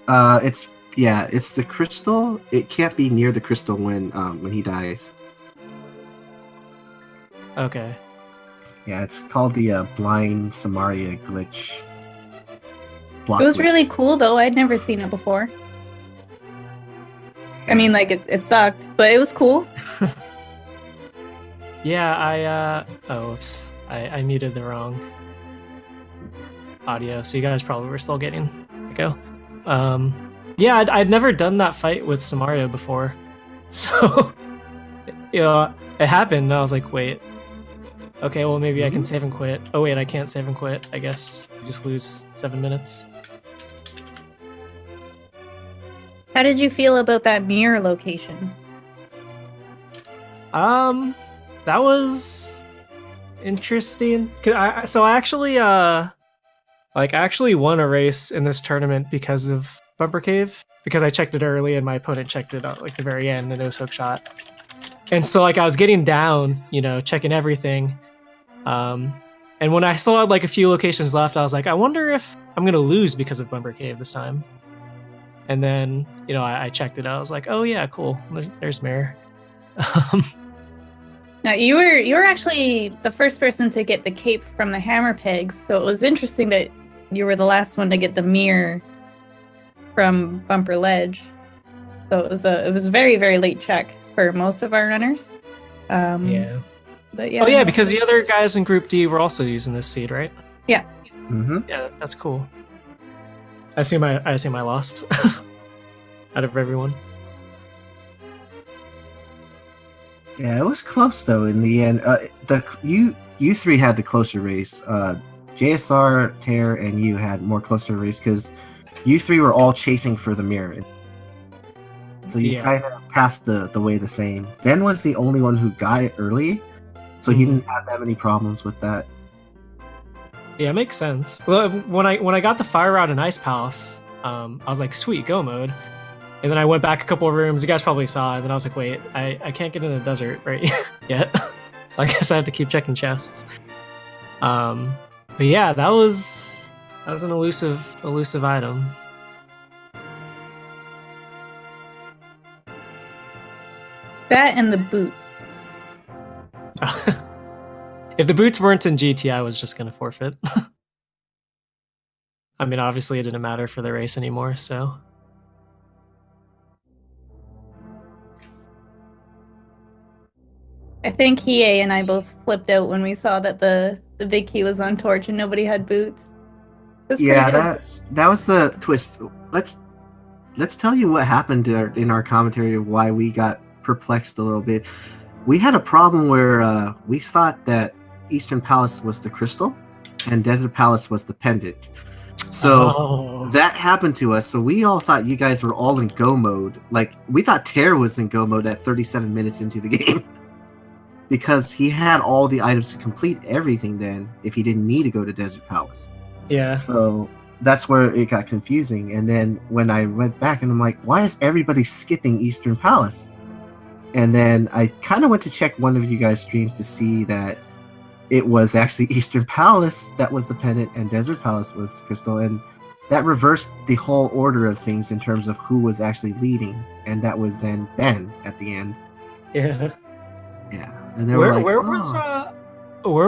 It's the crystal. It can't be near the crystal when he dies. Okay. Yeah, it's called the blind Samaria glitch. Block It was glitch. really cool though. I'd never seen it before. I mean, like it sucked, but it was cool. Yeah, oops. I muted the wrong audio, so you guys probably were still getting echo. Yeah, I'd never done that fight with Samaria before. So, it happened, and I was like, wait. Okay, well, maybe I can save and quit. Oh, wait, I can't save and quit. I guess I just lose 7 minutes. How did you feel about that mirror location? That was interesting. So I actually, I actually won a race in this tournament because of Bumper Cave, because I checked it early and my opponent checked it at like the very end and it was hook shot. And so like I was getting down, checking everything. And when I still had like a few locations left, I was like, I wonder if I'm gonna lose because of Bumper Cave this time. And then, I checked it out. I was like, oh yeah, cool. There's Mirror. Now you were actually the first person to get the cape from the hammer pegs, so it was interesting that you were the last one to get the mirror from Bumper Ledge. So it was a very, very late check for most of our runners. Yeah. But yeah. Oh yeah, because the other guys in Group D were also using this seed, right? Yeah. Mm-hmm. Yeah, that's cool. I assume I lost out of everyone. Yeah, it was close though in the end. You three had the closer race. JSR, Tairr, and you had more closer race because you three were all chasing for the mirror. So you kind of passed the way the same. Ben was the only one who got it early, so he didn't have that many problems with that. Yeah, it makes sense. Well, when I got the Fire Rod and Ice Palace, I was like, sweet, go mode. And then I went back a couple of rooms. You guys probably saw it. And then I was like, wait, I can't get in the desert right yet. So I guess I have to keep checking chests. But yeah, that was an elusive item. That and the boots. If the boots weren't in GT, I was just gonna forfeit. I mean, obviously it didn't matter for the race anymore, so. I think Hiei and I both flipped out when we saw that the big key was on Torch and nobody had boots. Yeah, that was the twist. Let's tell you what happened in our commentary of why we got perplexed a little bit. We had a problem where we thought that Eastern Palace was the crystal and Desert Palace was the pendant. So that happened to us. So we all thought you guys were all in go mode. Like we thought Tairr was in go mode at 37 minutes into the game. Because he had all the items to complete everything then if he didn't need to go to Desert Palace. Yeah. So that's where it got confusing. And then when I went back and I'm like, why is everybody skipping Eastern Palace? And then I kind of went to check one of you guys' streams to see that it was actually Eastern Palace that was the pendant and Desert Palace was crystal. And that reversed the whole order of things in terms of who was actually leading. And that was then Ben at the end. Yeah. Yeah. And they were like, where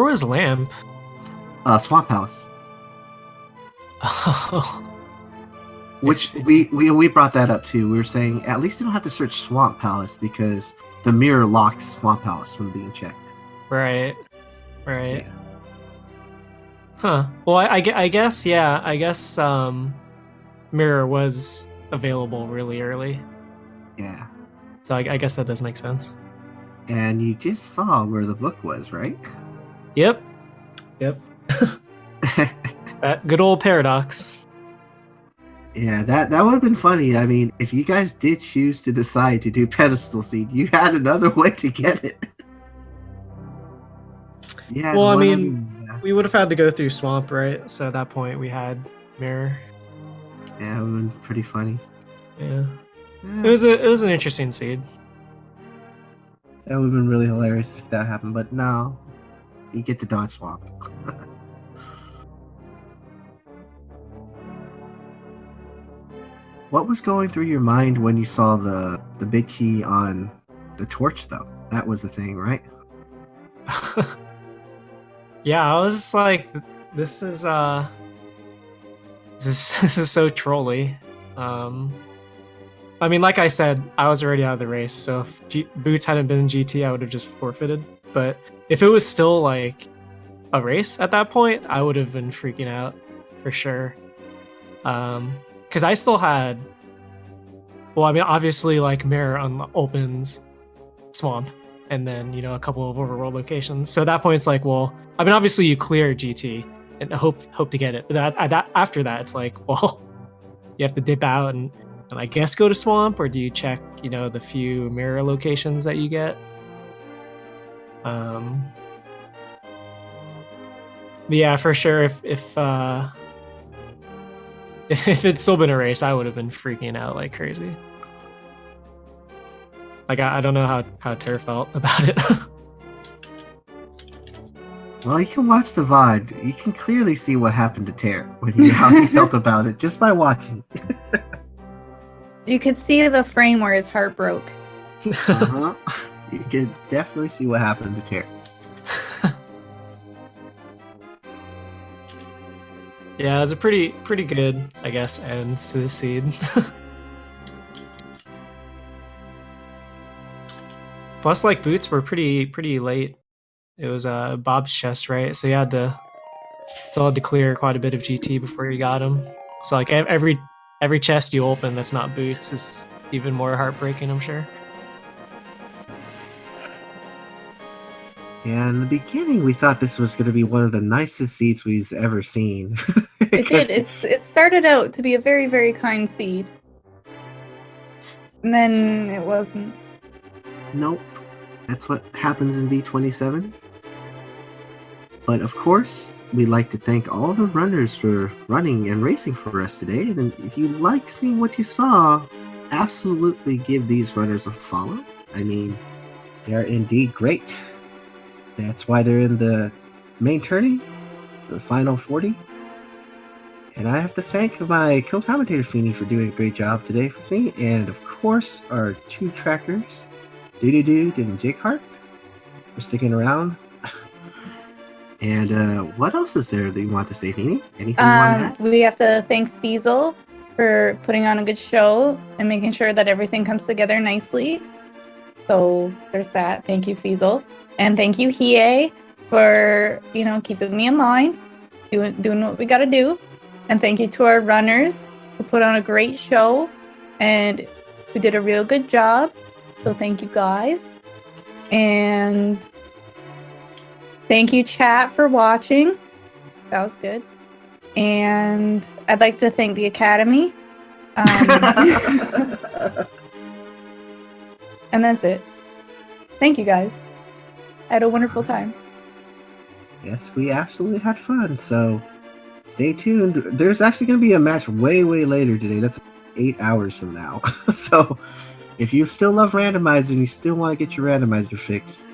was Lamp? Swamp Palace. Oh. Which we brought that up too. We were saying at least you don't have to search Swamp Palace because the mirror locks Swamp Palace from being checked. Right. Yeah. Huh. Well, I guess Mirror was available really early. Yeah. So I guess that does make sense. And you just saw where the book was, right? Yep. That good old paradox. Yeah, that would have been funny. I mean, if you guys did choose to decide to do pedestal seed, you had another way to get it. Yeah. Well, I mean, we would have had to go through swamp, right? So at that point, we had mirror. Yeah, it would have been pretty funny. Yeah. Yeah, It was an interesting seed. that would have been really hilarious if that happened, but no. You get to dodge swap. What was going through your mind when you saw the big key on the torch, though? That was the thing, right? Yeah, I was just like, this is this is so trolly. I mean, like I said, I was already out of the race, so if Boots hadn't been in GT, I would have just forfeited. But if it was still like a race at that point, I would have been freaking out for sure. Because I still had, well, I mean, obviously, like Mirror opens Swamp, and then a couple of overworld locations. So at that point, it's like, well, I mean, obviously you clear GT and hope to get it. But after that, it's like, well, you have to dip out and I guess go to Swamp, or do you check, the few mirror locations that you get? But yeah, for sure. If it'd still been a race, I would have been freaking out like crazy. Like I don't know how Tairr felt about it. Well, you can watch the VOD. You can clearly see what happened to Tairr how he felt about it just by watching. You could see the frame where his heart broke. Uh-huh. You can definitely see what happened to Tairr. Yeah, it was a pretty good, I guess, end to the seed. Plus, like, Boots were pretty late. It was Bob's chest, right? So you had to clear quite a bit of GT before you got him. So like every chest you open that's not Boots is even more heartbreaking, I'm sure. Yeah, in the beginning, we thought this was going to be one of the nicest seeds we've ever seen. It did. It started out to be a very, very kind seed. And then it wasn't. Nope. That's what happens in V27. But of course, we'd like to thank all the runners for running and racing for us today. And if you like seeing what you saw, absolutely give these runners a follow. I mean, they are indeed great. That's why they're in the main tourney, the final 40. And I have to thank my co-commentator Feeny for doing a great job today for me. And of course, our two trackers, Dude and Jake Hart, for sticking around. And what else is there that you want to say, Feeny? Anything you want to add? We have to thank Feasel for putting on a good show and making sure that everything comes together nicely. So there's that. Thank you, Feasel. And thank you, Hiei, for, keeping me in line, doing what we got to do. And thank you to our runners who put on a great show and who did a real good job. So thank you, guys. And thank you, chat, for watching. That was good. And I'd like to thank the Academy. And that's it. Thank you, guys. I had a wonderful time. Yes, we absolutely had fun. So stay tuned. There's actually going to be a match way, way later today. That's 8 hours from now. So if you still love Randomizer and you still want to get your Randomizer fix,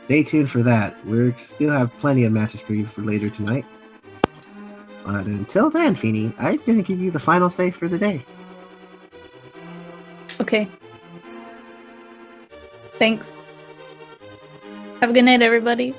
stay tuned for that. We still have plenty of matches for you for later tonight. But until then, Feeny, I'm going to give you the final say for the day. Okay. Thanks. Have a good night, everybody.